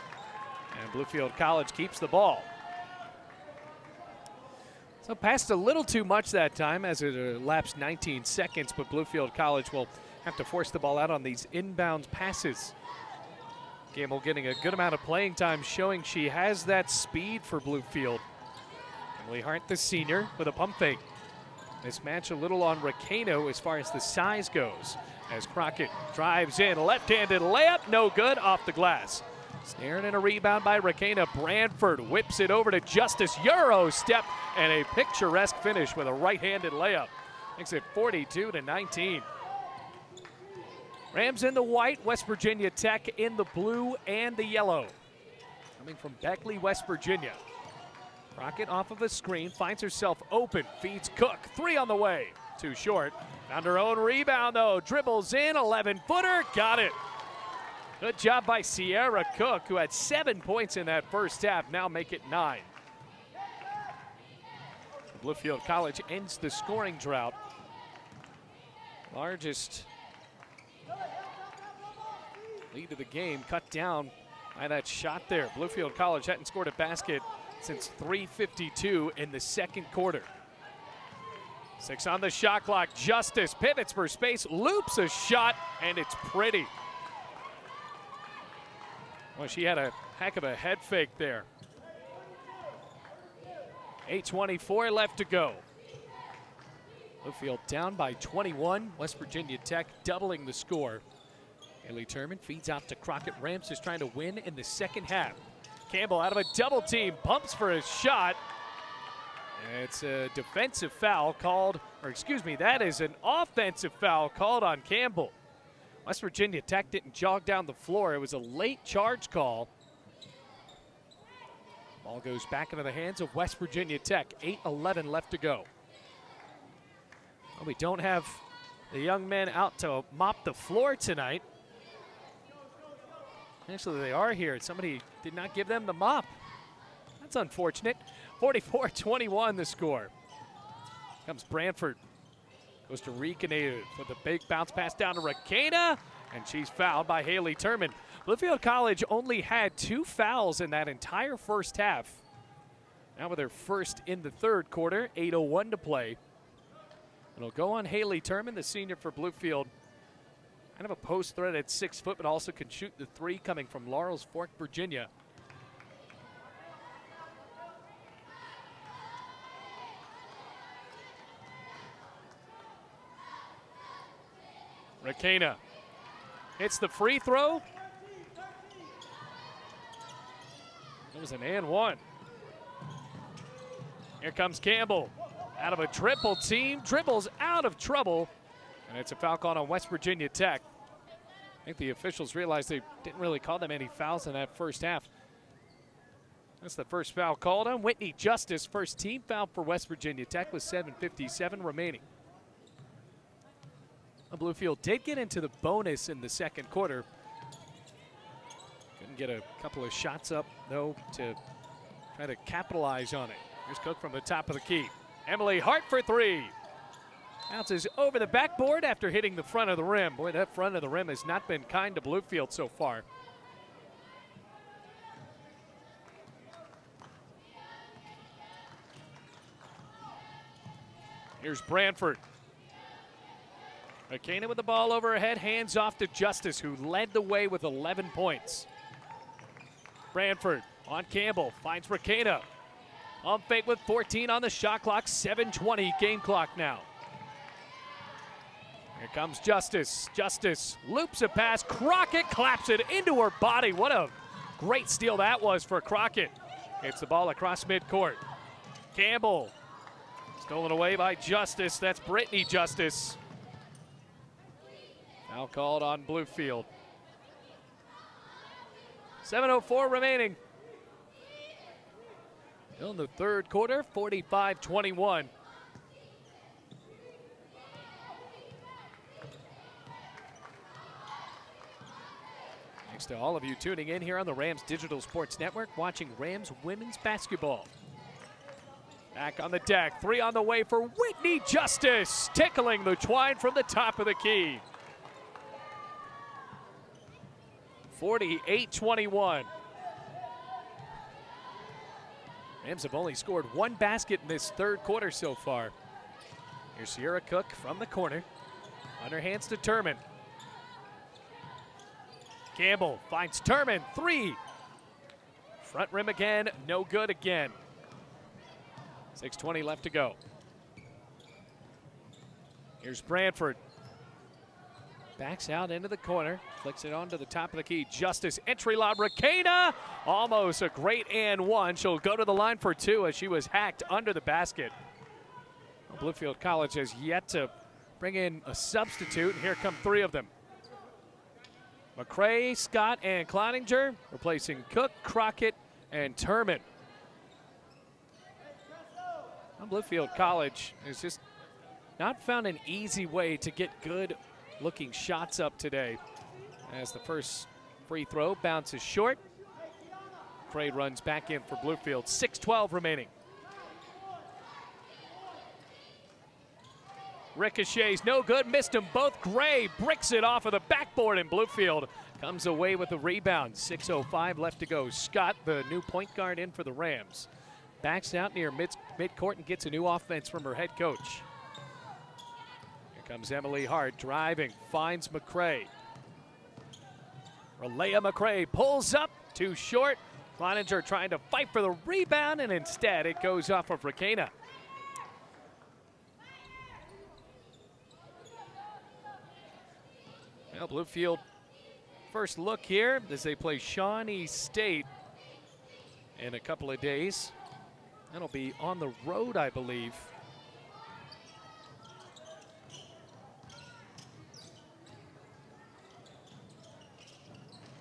And Bluefield College keeps the ball. So passed a little too much that time as it elapsed 19 seconds, but Bluefield College will have to force the ball out on these inbound passes. Campbell getting a good amount of playing time, showing she has that speed for Bluefield. Emily Hart, the senior, with a pump fake. Mismatch a little on Racano as far as the size goes. As Crockett drives in, left-handed layup, no good, off the glass. Snared in a rebound by Racana. Branford whips it over to Justice. Euro step and a picturesque finish with a right-handed layup. Makes it 42-19. Rams in the white, West Virginia Tech in the blue and the yellow. Coming from Beckley, West Virginia. Crockett off of a screen, finds herself open, feeds Cook, three on the way. Too short. Found her own rebound though, dribbles in, 11-footer, got it. Good job by Sierra Cook, who had 7 points in that first half, now make it 9. Bluefield College ends the scoring drought. Largest lead of the game cut down by that shot there. Bluefield College hadn't scored a basket since 3:52 in the second quarter. 6 on the shot clock. Justice pivots for space, loops a shot, and it's pretty. Well, she had a heck of a head fake there. 8:24 left to go. Bluefield down by 21. West Virginia Tech doubling the score. Haley Turman feeds out to Crockett. Rams is trying to win in the second half. Campbell out of a double team, pumps for a shot. It's a defensive foul called, or excuse me, that is an offensive foul called on Campbell. West Virginia Tech didn't jog down the floor. It was a late charge call. Ball goes back into the hands of West Virginia Tech. 8:11 left to go. Well, we don't have the young men out to mop the floor tonight. Actually, they are here. Somebody did not give them the mop. That's unfortunate. 44-21 the score. Comes Branford. Goes to Racana with a big bounce pass down to Racana, and she's fouled by Haley Turman. Bluefield College only had 2 fouls in that entire first half. Now with their first in the third quarter, 8:01 to play. It'll go on Haley Turman, the senior for Bluefield. Kind of a post threat at 6 foot, but also can shoot the three coming from Laurel's Fork, Virginia. Racana hits the free throw. It was an and one. Here comes Campbell. Out of a triple team, dribbles out of trouble. And it's a foul call on West Virginia Tech. I think the officials realized they didn't really call them any fouls in that first half. That's the first foul called on Whitney Justice. First team foul for West Virginia Tech with 7:57 remaining. Bluefield did get into the bonus in the second quarter. Couldn't get a couple of shots up, though, to try to capitalize on it. Here's Cook from the top of the key. Emily Hart for three. Bounces over the backboard after hitting the front of the rim. Boy, that front of the rim has not been kind to Bluefield so far. Here's Branford. Racana with the ball over her head, hands off to Justice, who led the way with 11 points. Branford on Campbell, finds Racana. On fake with 14 on the shot clock, 7:20 game clock now. Here comes Justice. Justice loops a pass. Crockett claps it into her body. What a great steal that was for Crockett. Hits the ball across midcourt. Campbell stolen away by Justice. That's Brittany Justice. Foul called on Bluefield. 7:04 remaining. In the third quarter, 45-21. Thanks to all of you tuning in here on the Rams Digital Sports Network, watching Rams women's basketball. Back on the deck, three on the way for Whitney Justice, tickling the twine from the top of the key. 48-21. Rams have only scored one basket in this third quarter so far. Here's Sierra Cook from the corner. On her hands to Turman. Campbell finds Turman, three. Front rim again, no good again. 6:20 left to go. Here's Branford. Backs out into the corner, flicks it onto the top of the key. Justice, entry lob, Rakena. Almost a great and one. She'll go to the line for two as she was hacked under the basket. Bluefield College has yet to bring in a substitute, and here come three of them. McCray, Scott, and Cloninger, replacing Cook, Crockett, and Turman. Bluefield College has just not found an easy way to get good looking shots up today. As the first free throw bounces short. McCray runs back in for Bluefield. 6:12 remaining. Ricochets, no good, missed them both. Gray bricks it off of the backboard, and Bluefield comes away with the rebound. 6:05 left to go. Scott, the new point guard, in for the Rams. Backs out near midcourt and gets a new offense from her head coach. Here comes Emily Hart driving, finds McCray. Relea McCray pulls up, too short. Cloninger trying to fight for the rebound, and instead it goes off of Rakena. Well, Bluefield, first look here as they play Shawnee State in a couple of days. That'll be on the road, I believe.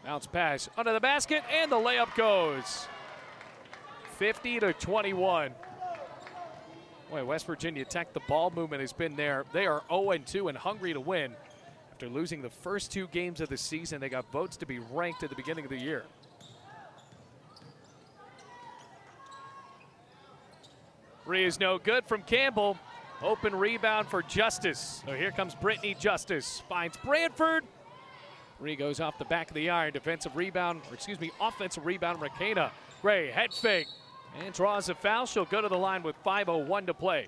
Bounce pass under the basket, and the layup goes. 50-21. Boy, West Virginia Tech, the ball movement has been there. They are 0-2 and hungry to win. After losing the first two games of the season, they got votes to be ranked at the beginning of the year. Three is no good from Campbell. Open rebound for Justice. So here comes Brittany Justice. Finds Branford. Three goes off the back of the iron. Offensive rebound, Rakena. Gray, head fake, and draws a foul. She'll go to the line with 5:01 to play.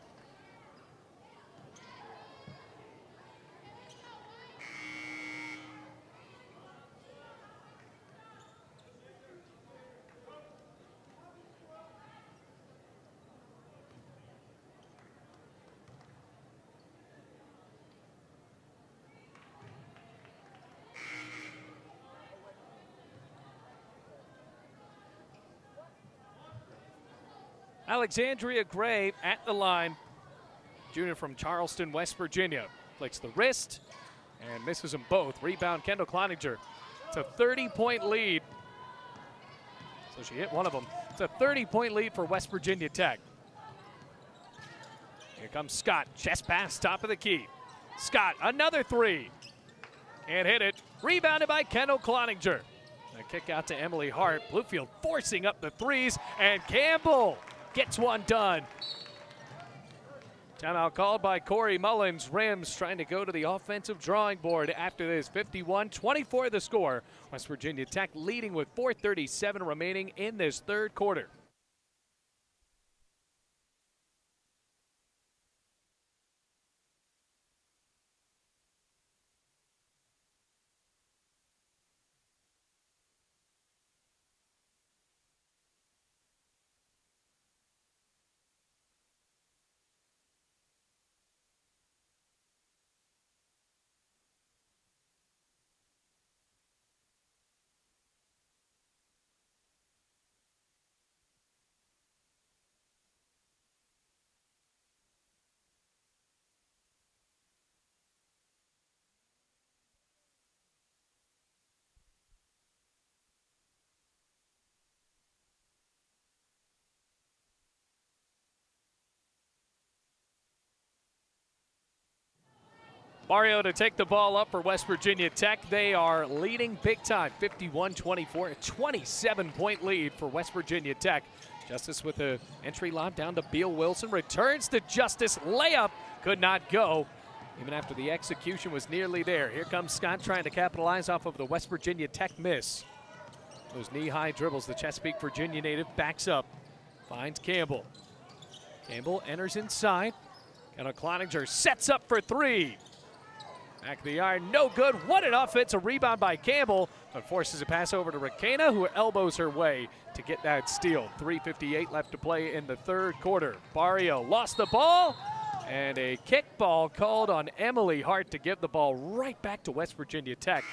Alexandria Gray at the line. Junior from Charleston, West Virginia. Flicks the wrist and misses them both. Rebound, Kendall Cloninger. It's a 30-point lead. So she hit one of them. It's a 30-point lead for West Virginia Tech. Here comes Scott. Chest pass, top of the key. Scott, another three. Can't hit it. Rebounded by Kendall Cloninger. A kick out to Emily Hart. Bluefield forcing up the threes, and Campbell gets one done. Timeout called by Corey Mullins. Rams trying to go to the offensive drawing board after this. 51-24 the score. West Virginia Tech leading with 4:37 remaining in this third quarter. Barrio to take the ball up for West Virginia Tech. They are leading big time, 51-24, a 27-point lead for West Virginia Tech. Justice with the entry lob down to Beal Wilson, returns to Justice, layup could not go, even after the execution was nearly there. Here comes Scott trying to capitalize off of the West Virginia Tech miss. Those knee-high dribbles, the Chesapeake, Virginia native backs up, finds Campbell. Campbell enters inside, and Cloninger sets up for three. Back of the iron, no good. What an offensive rebound by Campbell, but forces a pass over to Rakena, who elbows her way to get that steal. 3:58 left to play in the third quarter. Barrio lost the ball, and a kickball called on Emily Hart to give the ball right back to West Virginia Tech.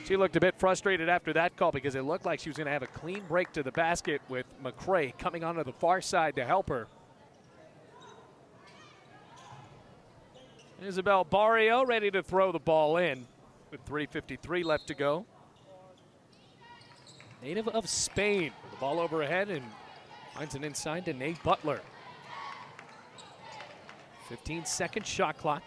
She looked a bit frustrated after that call because it looked like she was going to have a clean break to the basket with McCray coming onto the far side to help her. Isabel Barrio ready to throw the ball in with 3:53 left to go. Native of Spain. The ball overhead and finds an inside to Nate Butler. 15-second shot clock.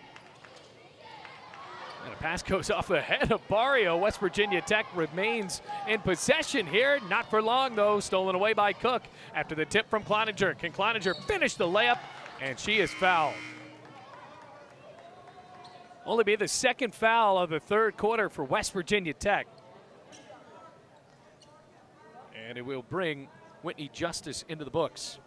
And a pass goes off the head of Barrio. West Virginia Tech remains in possession here. Not for long, though. Stolen away by Cook after the tip from Cloninger. Can Cloninger finish the layup? And she is fouled. Only be the second foul of the third quarter for West Virginia Tech. And it will bring Whitney Justice into the books.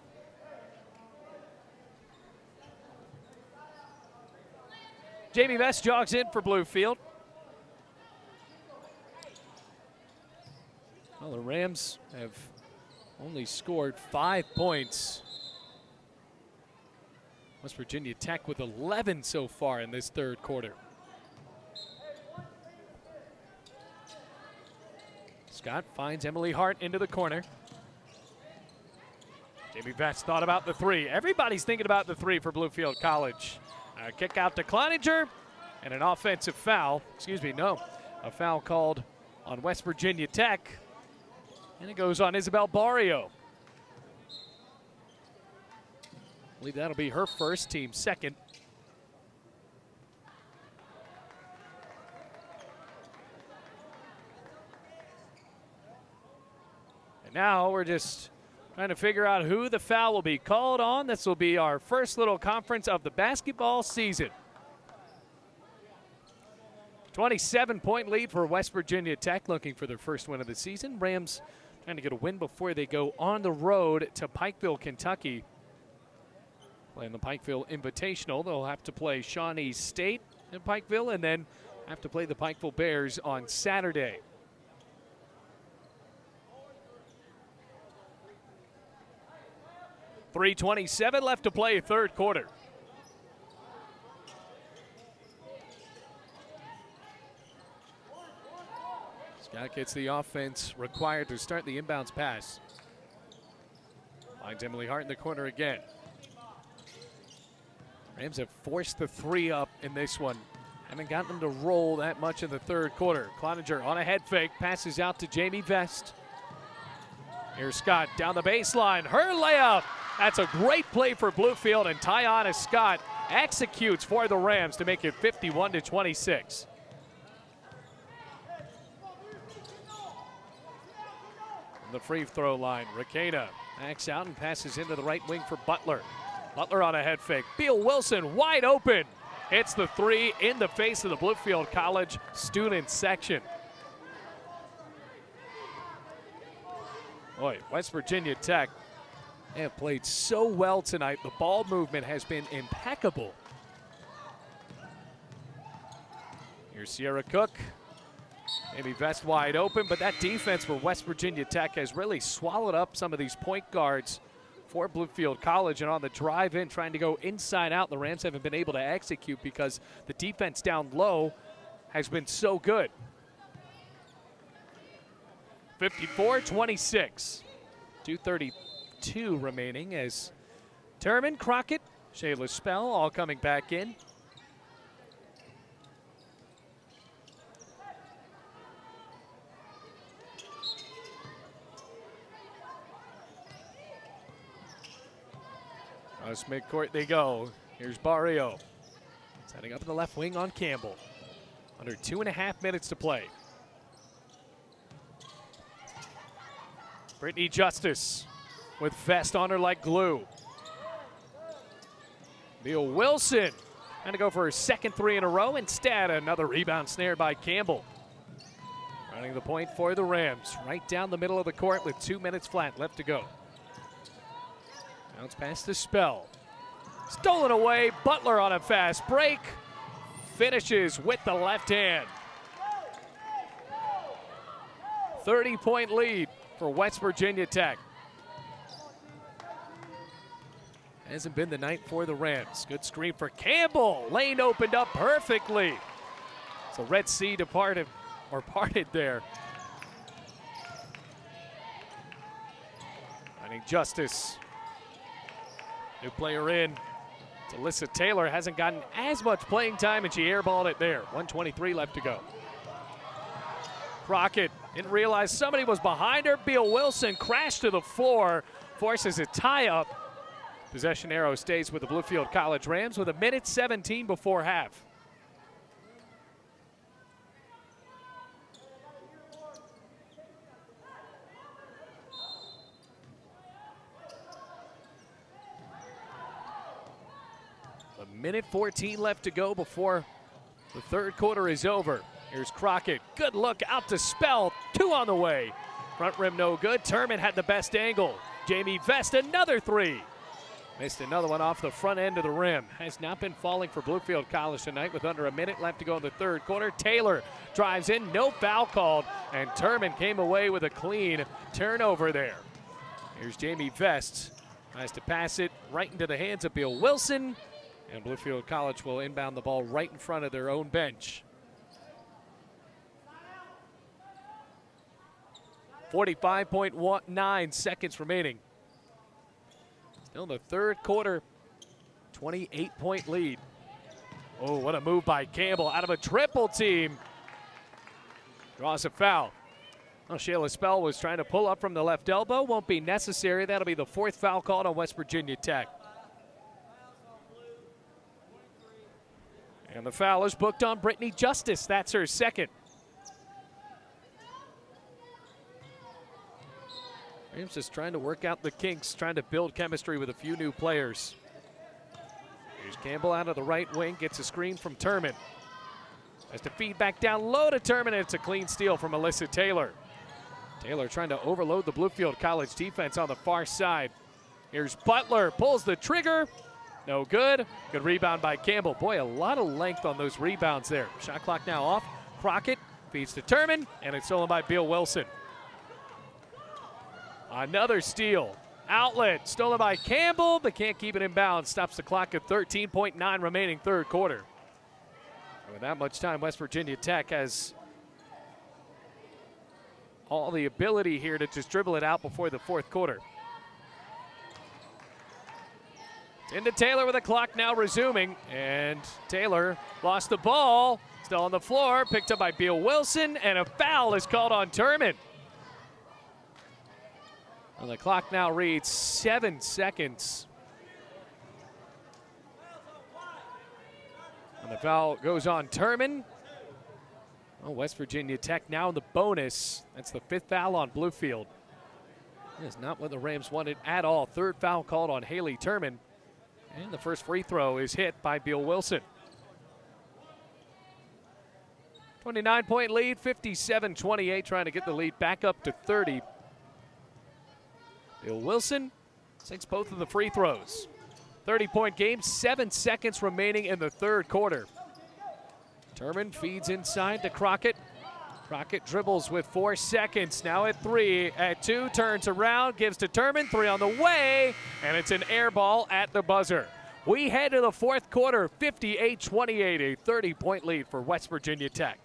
Jamie Vest jogs in for Bluefield. Well, the Rams have only scored 5 points. West Virginia Tech with 11 so far in this third quarter. Scott finds Emily Hart into the corner. Jamie Vest thought about the three. Everybody's thinking about the three for Bluefield College. A kick out to Cloninger and an offensive foul. A foul called on West Virginia Tech. And it goes on Isabel Barrio. I believe that'll be her first, team second. And now we're just trying to figure out who the foul will be called on. This will be our first little conference of the basketball season. 27-point lead for West Virginia Tech, looking for their first win of the season. Rams trying to get a win before they go on the road to Pikeville, Kentucky. Playing the Pikeville Invitational. They'll have to play Shawnee State in Pikeville and then have to play the Pikeville Bears on Saturday. .327 left to play third quarter. Scott gets the offense required to start the inbounds pass. Finds Emily Hart in the corner again. Rams have forced the three up in this one. Haven't gotten them to roll that much in the third quarter. Cloninger on a head fake, passes out to Jamie Vest. Here's Scott down the baseline, her layup. That's a great play for Bluefield, and Tiana Scott executes for the Rams to make it 51-26. On the free throw line, Rakena backs out and passes into the right wing for Butler. Butler on a head fake. Beal Wilson wide open. Hits the three in the face of the Bluefield College student section. Boy, West Virginia Tech, they have played so well tonight. The ball movement has been impeccable. Here's Sierra Cook. Maybe Vest wide open, but that defense for West Virginia Tech has really swallowed up some of these point guards for Bluefield College, and on the drive in, trying to go inside out, the Rams haven't been able to execute because the defense down low has been so good. 54-26, 2:32 remaining as Terman, Crockett, Shayla Spell all coming back in. Across midcourt they go. Here's Barrio. Setting up in the left wing on Campbell. Under 2.5 minutes to play. Brittany Justice with vest on her like glue. Neil Wilson trying to go for her second three in a row. Instead, another rebound snared by Campbell. Running the point for the Rams. Right down the middle of the court with 2 minutes flat left to go. Bounce past the Spell. Stolen away. Butler on a fast break. Finishes with the left hand. 30-point lead for West Virginia Tech. Hasn't been the night for the Rams. Good screen for Campbell. Lane opened up perfectly. So Red Sea parted there. Finding Justice. New player in. It's Alyssa Taylor. Hasn't gotten as much playing time, and she airballed it there. 1:23 left to go. Crockett didn't realize somebody was behind her. Beal Wilson crashed to the floor, forces a tie-up. Possession arrow stays with the Bluefield College Rams with 1:17 before half. A 1:14 left to go before the third quarter is over. Here's Crockett. Good look out to Spell. Two on the way. Front rim no good. Turman had the best angle. Jamie Vest, another three. Missed another one off the front end of the rim. Has not been falling for Bluefield College tonight with under a minute left to go in the third quarter. Taylor drives in, no foul called, and Turman came away with a clean turnover there. Here's Jamie Vest. Tries to pass it right into the hands of Beal Wilson, and Bluefield College will inbound the ball right in front of their own bench. 45.9 seconds remaining. Still in the third quarter, 28-point lead. Oh, what a move by Campbell out of a triple team. Draws a foul. Well, Shayla Spell was trying to pull up from the left elbow. Won't be necessary. That'll be the fourth foul called on West Virginia Tech. And the foul is booked on Brittany Justice. That's her second. Rams just trying to work out the kinks, trying to build chemistry with a few new players. Here's Campbell out of the right wing, gets a screen from Turman. Has to feed back down low to Turman, and it's a clean steal from Alyssa Taylor. Taylor trying to overload the Bluefield College defense on the far side. Here's Butler, pulls the trigger. No good. Good rebound by Campbell. Boy, a lot of length on those rebounds there. Shot clock now off. Crockett feeds to Turman, and it's stolen by Beal Wilson. Another steal. Outlet stolen by Campbell, but can't keep it in bounds. Stops the clock at 13.9 remaining third quarter. And with that much time, West Virginia Tech has all the ability here to just dribble it out before the fourth quarter. Into Taylor with the clock now resuming, and Taylor lost the ball. Still on the floor, picked up by Beal Wilson, and a foul is called on Turman. And the clock now reads 7 seconds. And the foul goes on Turman. Oh, West Virginia Tech now in the bonus. That's the fifth foul on Bluefield. That is not what the Rams wanted at all. Third foul called on Haley Turman. And the first free throw is hit by Beal Wilson. 29-point lead, 57-28, trying to get the lead back up to 30. Beal Wilson sinks both of the free throws. 30-point game, 7 seconds remaining in the third quarter. Turman feeds inside to Crockett. Crockett dribbles with 4 seconds, now at 3, at 2, turns around, gives to Turman, 3 on the way, and it's an air ball at the buzzer. We head to the fourth quarter, 58-28, a 30-point lead for West Virginia Tech.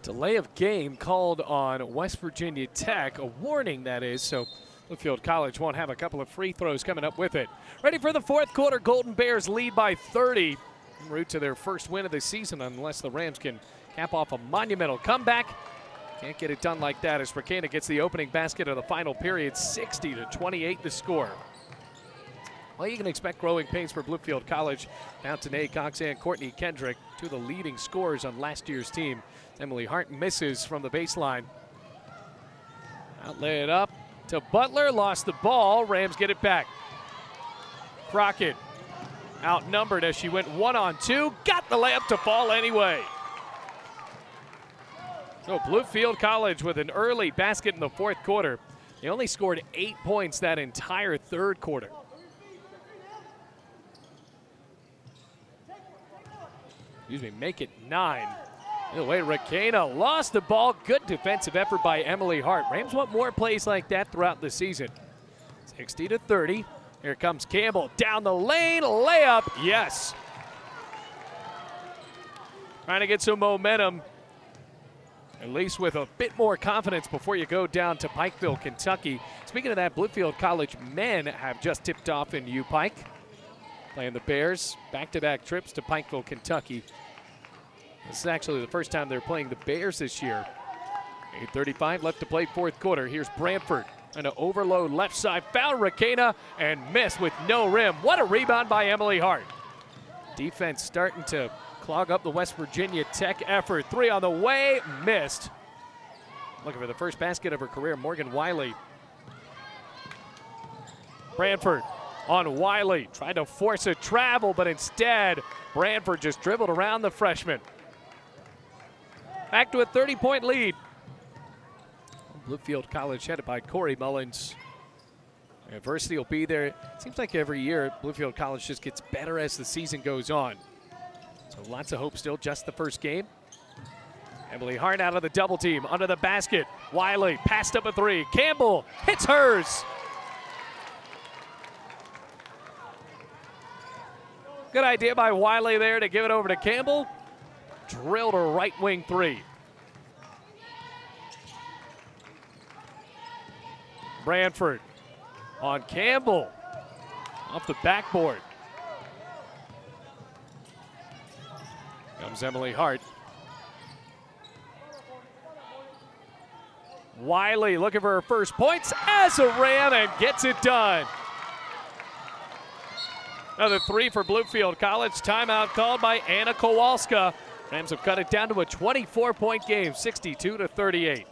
Delay of game called on West Virginia Tech, a warning that is, so Bluefield College won't have a couple of free throws coming up with it. Ready for the fourth quarter, Golden Bears lead by 30. En route to their first win of the season unless the Rams can cap off a monumental comeback. Can't get it done like that as Rakena gets the opening basket of the final period, 60-28 the score. Well, you can expect growing pains for Bluefield College. Mountainay Cox and Courtney Kendrick, two of the leading scorers on last year's team. Emily Hart misses from the baseline. Outlay it up to Butler, lost the ball. Rams get it back. Crockett outnumbered as she went 1-on-2, got the layup to fall anyway. So Bluefield College with an early basket in the fourth quarter. They only scored 8 points that entire third quarter. Excuse me, make it 9. Either way, Rakena lost the ball. Good defensive effort by Emily Hart. Rams want more plays like that throughout the season. 60-30. Here comes Campbell down the lane. Layup, yes. Trying to get some momentum, at least with a bit more confidence before you go down to Pikeville, Kentucky. Speaking of that, Bluefield College men have just tipped off in U-Pike. Playing the Bears, back-to-back trips to Pikeville, Kentucky. This is actually the first time they're playing the Bears this year. 8:35 left to play fourth quarter. Here's Brantford trying to overload left side. Found Rakena and missed with no rim. What a rebound by Emily Hart. Defense starting to clog up the West Virginia Tech effort. Three on the way, missed. Looking for the first basket of her career, Morgan Wiley. Brantford on Wiley, trying to force a travel, but instead, Brantford just dribbled around the freshman. Back to a 30-point lead. Bluefield College headed by Corey Mullins. Adversity will be there. It seems like every year, Bluefield College just gets better as the season goes on. So lots of hope still, just the first game. Emily Hart out of the double team, under the basket. Wiley passed up a three. Campbell hits hers. Good idea by Wiley there to give it over to Campbell. Drilled a right wing three. Brantford on Campbell. Off the backboard. Comes Emily Hart. Wiley looking for her first points as a Ram and gets it done. Another three for Bluefield College. Timeout called by Anna Kowalska. Rams have cut it down to a 24-point game, 62-38.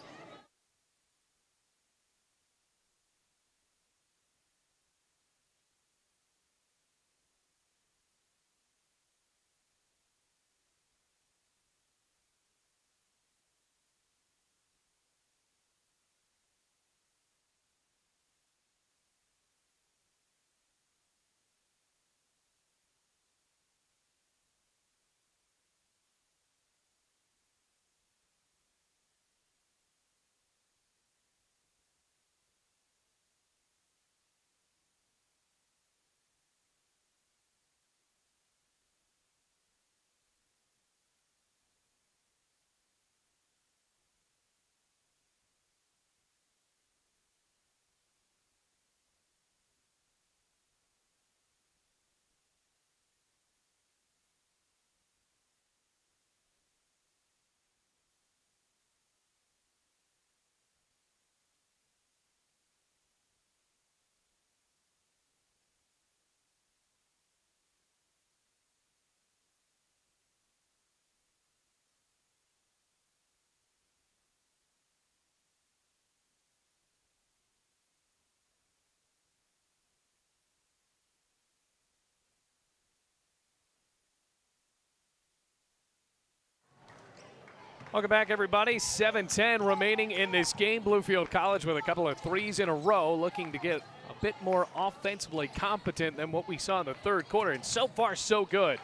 Welcome back, everybody. 7:10 remaining in this game. Bluefield College with a couple of threes in a row, looking to get a bit more offensively competent than what we saw in the third quarter, and so far, so good.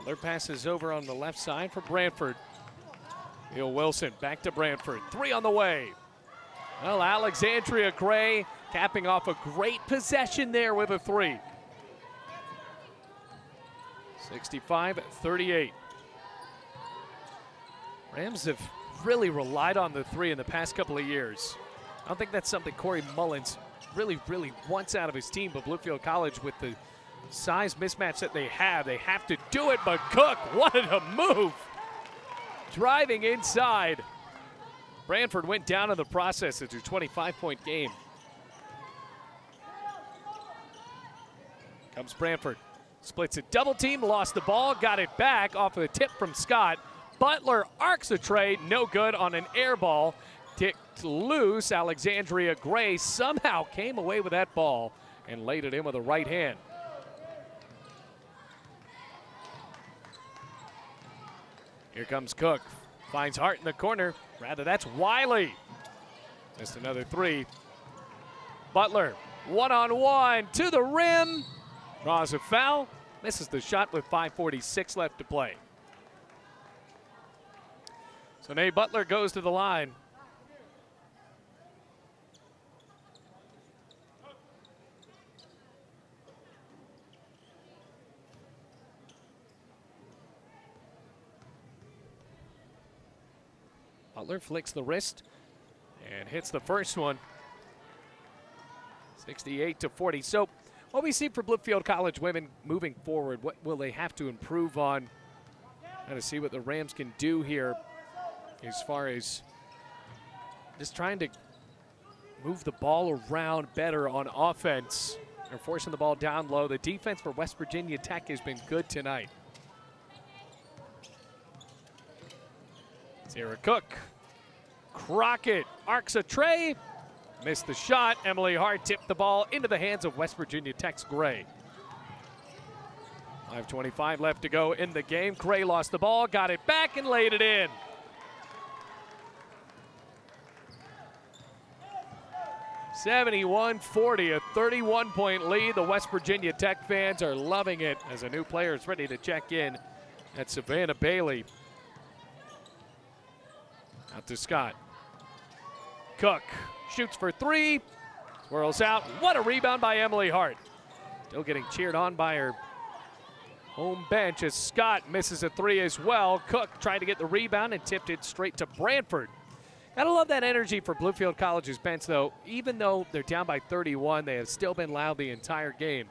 Their pass is over on the left side for Brantford. Neil Wilson back to Brantford. Three on the way. Well, Alexandria Gray capping off a great possession there with a three. 65-38. Rams have really relied on the three in the past couple of years. I don't think that's something Corey Mullins really wants out of his team, but Bluefield College, with the size mismatch that they have to do it. But Cook, what a move! Driving inside. Branford went down in the process. It's a 25-point game. Comes Branford. Splits a double team, lost the ball, got it back off of the tip from Scott. Butler arcs a trade, no good on an air ball. Ticked loose. Alexandria Gray somehow came away with that ball and laid it in with a right hand. Here comes Cook. Finds Hart in the corner. Rather, that's Wiley. Missed another three. Butler, one-on-one to the rim. Draws a foul. Misses the shot with 5:46 left to play. So Nate Butler goes to the line. Butler flicks the wrist and hits the first one. 68-40. So what we see for Bluefield College women moving forward, what will they have to improve on? Got to see what the Rams can do here as far as just trying to move the ball around better on offense. They're forcing the ball down low. The defense for West Virginia Tech has been good tonight. Sarah Cook. Crockett arcs a tray. Missed the shot. Emily Hart tipped the ball into the hands of West Virginia Tech's Gray. 5:25 left to go in the game. Gray lost the ball, got it back, and laid it in. (71-40), a 31-point lead. The West Virginia Tech fans are loving it as a new player is ready to check in. That's Savannah Bailey. Out to Scott. Cook shoots for three, swirls out. What a rebound by Emily Hart. Still getting cheered on by her home bench as Scott misses a three as well. Cook tried to get the rebound and tipped it straight to Branford. Gotta love that energy for Bluefield College's bench, though. Even though they're down by 31, they have still been loud the entire game.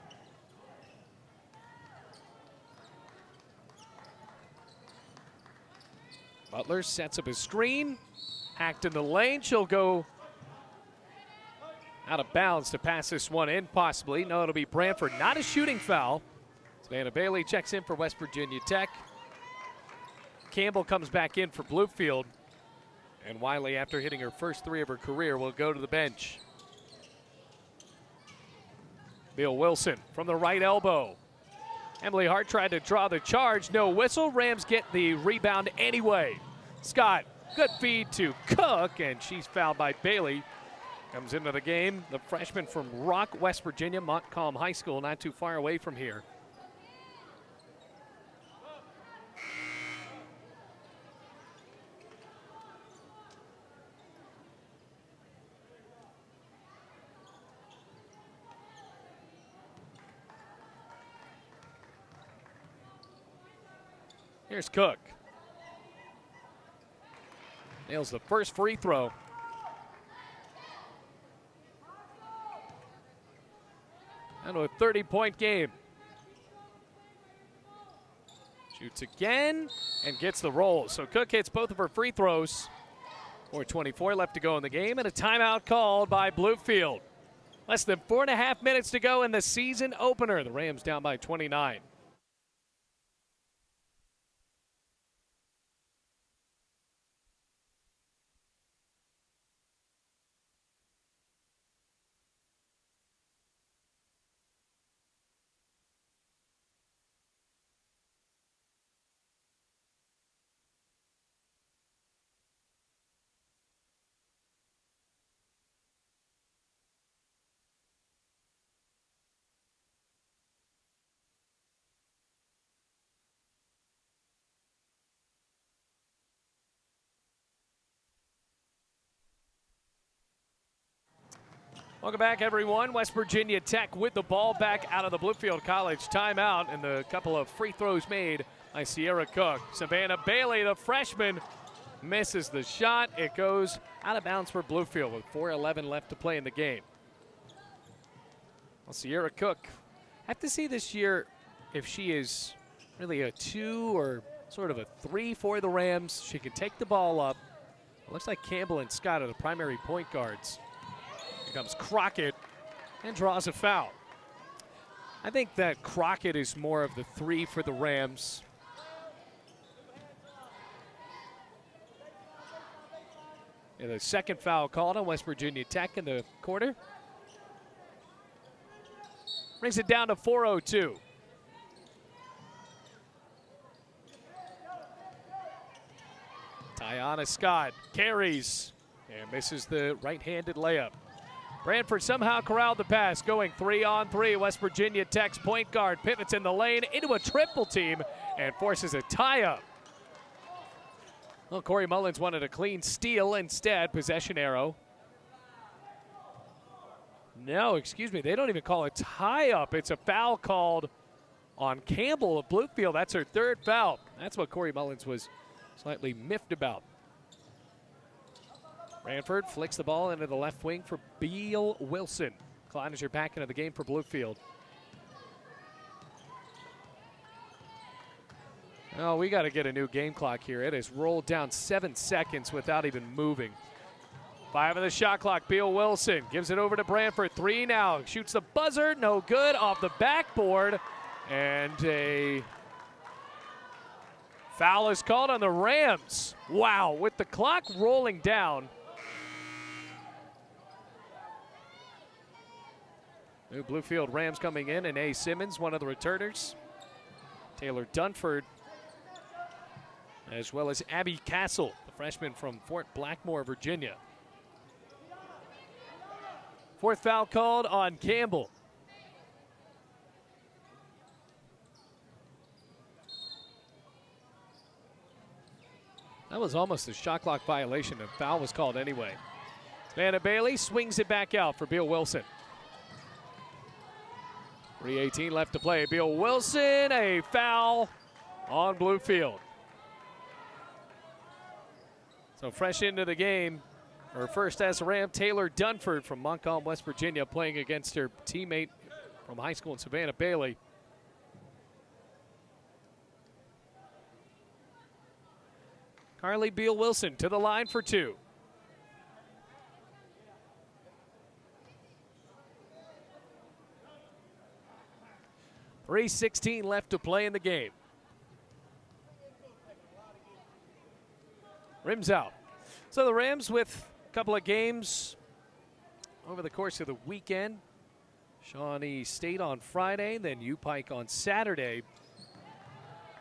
Butler sets up his screen. Hacked in the lane. She'll go out of bounds to pass this one in, possibly. No, it'll be Branford. Not a shooting foul. Savannah Bailey checks in for West Virginia Tech. Campbell comes back in for Bluefield. And Wiley, after hitting her first three of her career, will go to the bench. Bill Wilson from the right elbow. Emily Hart tried to draw the charge. No whistle. Rams get the rebound anyway. Scott, good feed to Cook, and she's fouled by Bailey. Comes into the game, the freshman from Rock, West Virginia, Montcalm High School, not too far away from here. Here's Cook. Nails the first free throw. Down to a 30-point game. Shoots again and gets the roll. So Cook hits both of her free throws. 4:24 left to go in the game, and a timeout called by Bluefield. Less than 4.5 minutes to go in the season opener. The Rams down by 29. Welcome back, everyone. West Virginia Tech with the ball back out of the Bluefield College timeout, and the couple of free throws made by Sierra Cook. Savannah Bailey, the freshman, misses the shot. It goes out of bounds for Bluefield with 4:11 left to play in the game. Well, Sierra Cook, have to see this year if she is really a 2 or sort of a 3 for the Rams. She can take the ball up. It looks like Campbell and Scott are the primary point guards. Here comes Crockett and draws a foul. I think that Crockett is more of the 3 for the Rams. And the second foul called on West Virginia Tech in the quarter. Brings it down to 4:02. Tiana Scott carries and misses the right-handed layup. Branford somehow corralled the pass, going 3-on-3. West Virginia Tech's point guard pivots in the lane into a triple team and forces a tie-up. Well, Corey Mullins wanted a clean steal instead, possession arrow. No, excuse me, they don't even call it tie-up. It's a foul called on Campbell of Bluefield. That's her third foul. That's what Corey Mullins was slightly miffed about. Branford flicks the ball into the left wing for Beal Wilson. Cloniger back into the game for Bluefield. Oh, we got to get a new game clock here. It has rolled down 7 seconds without even moving. 5 of the shot clock. Beal Wilson gives it over to Branford. 3 now. Shoots the buzzer. No good. Off the backboard. And a foul is called on the Rams. Wow. With the clock rolling down. New Bluefield Rams coming in, and A. Simmons, one of the returners. Taylor Dunford, as well as Abby Castle, the freshman from Fort Blackmore, Virginia. 4th foul called on Campbell. That was almost a shot clock violation. A foul was called anyway. Savannah Bailey swings it back out for Beal Wilson. 3:18 left to play. Beal Wilson, a foul on Bluefield. So fresh into the game, her first as a Ram, Taylor Dunford from Montcalm, West Virginia, playing against her teammate from high school in Savannah Bailey. Carly Beal Wilson to the line for 2. .316 left to play in the game. Rims out. So the Rams with a couple of games over the course of the weekend. Shawnee State on Friday, then U-Pike on Saturday.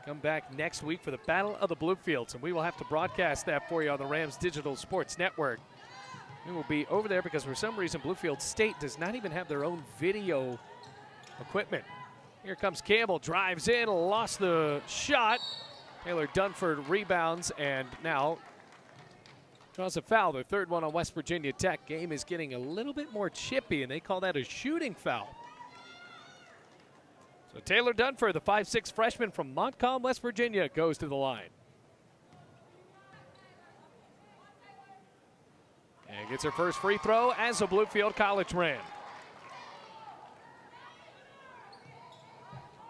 Come back next week for the Battle of the Bluefields, and we will have to broadcast that for you on the Rams Digital Sports Network. We will be over there because for some reason Bluefield State does not even have their own video equipment. Here comes Campbell, drives in, lost the shot. Taylor Dunford rebounds and now draws a foul. Their third one on West Virginia Tech. Game is getting a little bit more chippy, and they call that a shooting foul. So Taylor Dunford, the 5'6" freshman from Montcalm, West Virginia, goes to the line. And gets her first free throw as a Bluefield College Ram.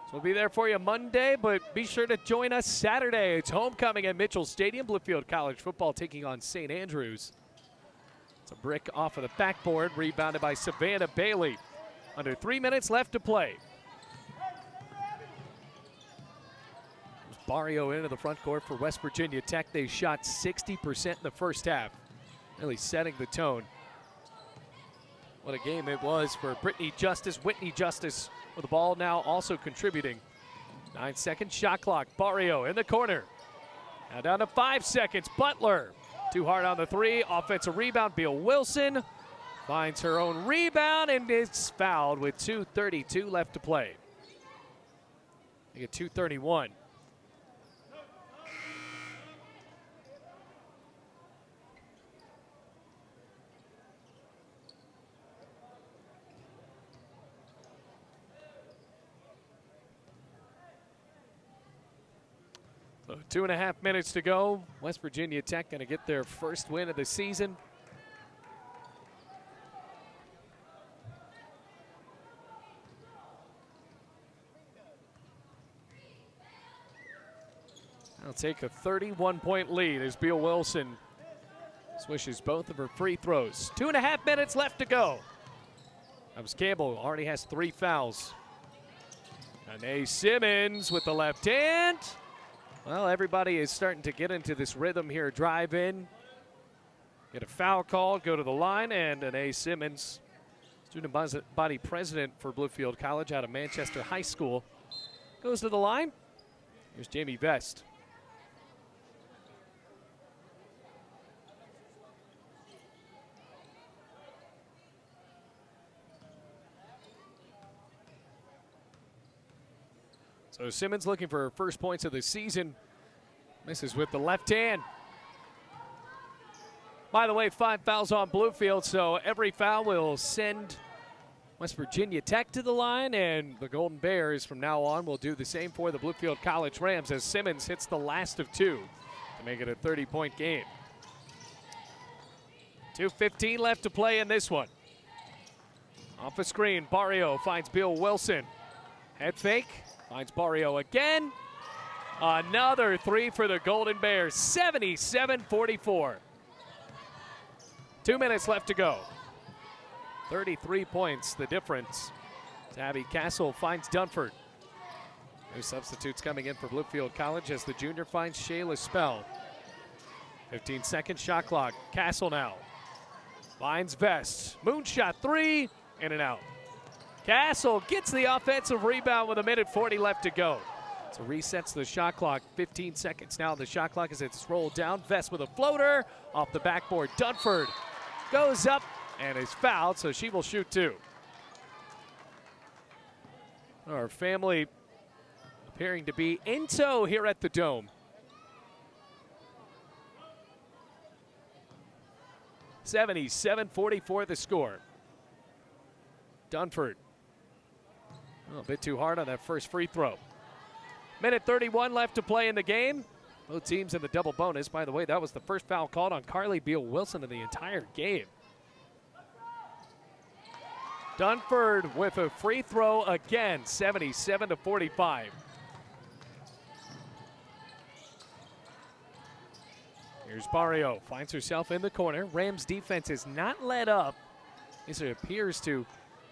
So we'll be there for you Monday, but be sure to join us Saturday. It's homecoming at Mitchell Stadium. Bluefield College football taking on St. Andrews. It's a brick off of the backboard, rebounded by Savannah Bailey. Under 3 minutes left to play. Barrio into the front court for West Virginia Tech. They shot 60% in the first half, really setting the tone. What a game it was for Whitney Justice with the ball now also contributing. 9-second shot clock. Barrio in the corner. Now down to 5 seconds. Butler too hard on the 3. Offensive rebound. Beal Wilson finds her own rebound and is fouled with 2:32 left to play. They get 2:31. 2.5 minutes to go. West Virginia Tech going to get their first win of the season. They'll take a 31-point lead as Beal Wilson swishes both of her free throws. 2.5 minutes left to go. Travis Campbell already has 3 fouls. And Simmons with the left hand. Well, everybody is starting to get into this rhythm here. Drive in, get a foul called, go to the line, and an Simmons, student body president for Bluefield College out of Manchester High School, goes to the line. Here's Jamie Vest. So Simmons looking for her first points of the season. Misses with the left hand. By the way, 5 fouls on Bluefield, so every foul will send West Virginia Tech to the line, and the Golden Bears from now on will do the same for the Bluefield College Rams as Simmons hits the last of 2 to make it a 30-point game. 2:15 left to play in this one. Off a screen, Barrio finds Beal Wilson. Head fake. Finds Barrio again. Another 3 for the Golden Bears, 77-44. 2 minutes left to go. 33 points, the difference. Tabby Castle finds Dunford. New substitutes coming in for Bluefield College as the junior finds Shayla Spell. 15-second shot clock. Castle now. Finds Vest. Moonshot 3, in and out. Castle gets the offensive rebound with 1:40 left to go. So resets the shot clock. 15 seconds now on the shot clock as it's rolled down. Vest with a floater off the backboard. Dunford goes up and is fouled, so she will shoot 2. Our family appearing to be in tow here at the Dome. 77-44 the score. Dunford. A bit too hard on that first free throw. 1:31 left to play in the game. Both teams in the double bonus. By the way, that was the first foul called on Carly Beal Wilson in the entire game. Dunford with a free throw again, 77-45. Here's Barrio, finds herself in the corner. Rams defense is not let up. This appears to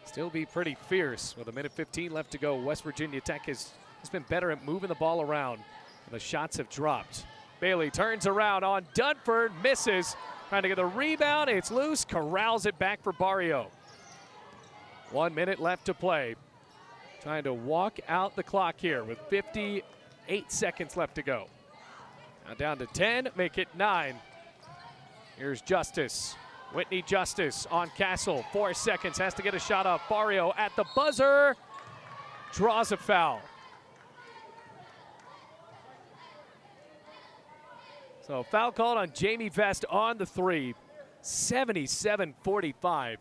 still be pretty fierce with 1:15 left to go. West Virginia Tech has been better at moving the ball around, and the shots have dropped. Bailey turns around on Dunford, misses. Trying to get the rebound, it's loose, corrals it back for Barrio. 1 minute left to play. Trying to walk out the clock here with 58 seconds left to go. Now down to 10, make it 9. Here's Justice. Whitney Justice on Castle, 4 seconds, has to get a shot off. Barrio at the buzzer, draws a foul. So foul called on Jamie Vest on the 3, 77-45.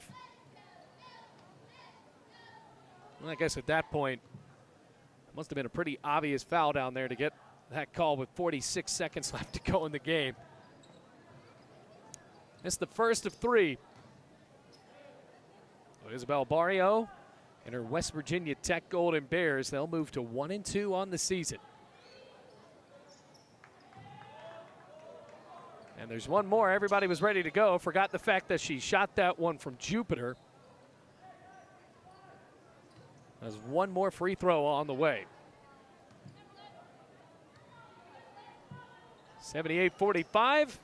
Well, I guess at that point, it must have been a pretty obvious foul down there to get that call with 46 seconds left to go in the game. It's the first of 3. So Isabel Barrio and her West Virginia Tech Golden Bears, they'll move to 1-2 on the season. And there's one more. Everybody was ready to go. Forgot the fact that she shot that one from Jupiter. There's one more free throw on the way. 78-45.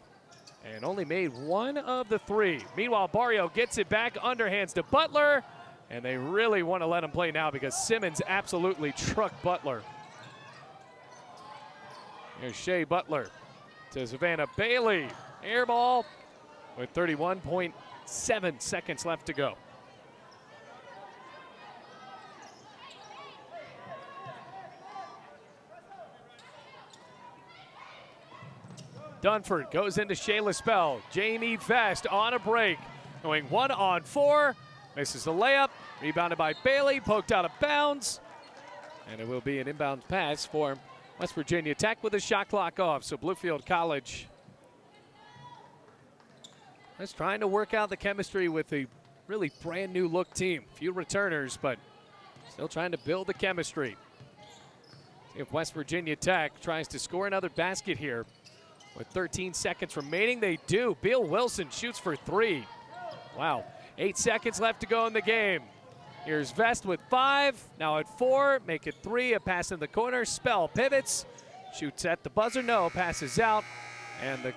And only made 1 of the 3. Meanwhile, Barrio gets it back, underhands to Butler. And they really want to let him play now because Simmons absolutely trucked Butler. Here's Shea Butler to Savannah Bailey. Air ball with 31.7 seconds left to go. Dunford goes into Shayla Spell. Jamie Vest on a break. Going 1-on-4. Misses the layup. Rebounded by Bailey. Poked out of bounds. And it will be an inbound pass for West Virginia Tech with a shot clock off, so Bluefield College is trying to work out the chemistry with a really brand new look team. Few returners, but still trying to build the chemistry. See if West Virginia Tech tries to score another basket here. With 13 seconds remaining, they do. Beal Wilson shoots for 3. Wow, 8 seconds left to go in the game. Here's Vest with 5, now at 4, make it 3, a pass in the corner, Spell pivots, shoots at the buzzer, no, passes out, and the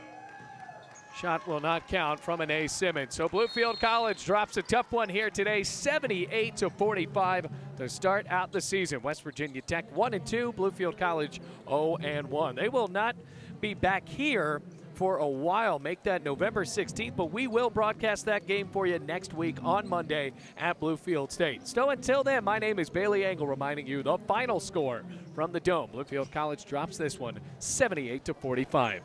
shot will not count from an A. Simmons. So Bluefield College drops a tough one here today, 78-45 to start out the season. West Virginia Tech 1-2, Bluefield College 0-1. They will not be back here for a while. Make that November 16th, but we will broadcast that game for you next week on Monday at Bluefield State. So until then, my name is Bailey Engel, reminding you the final score from the Dome. Bluefield College drops this one 78-45.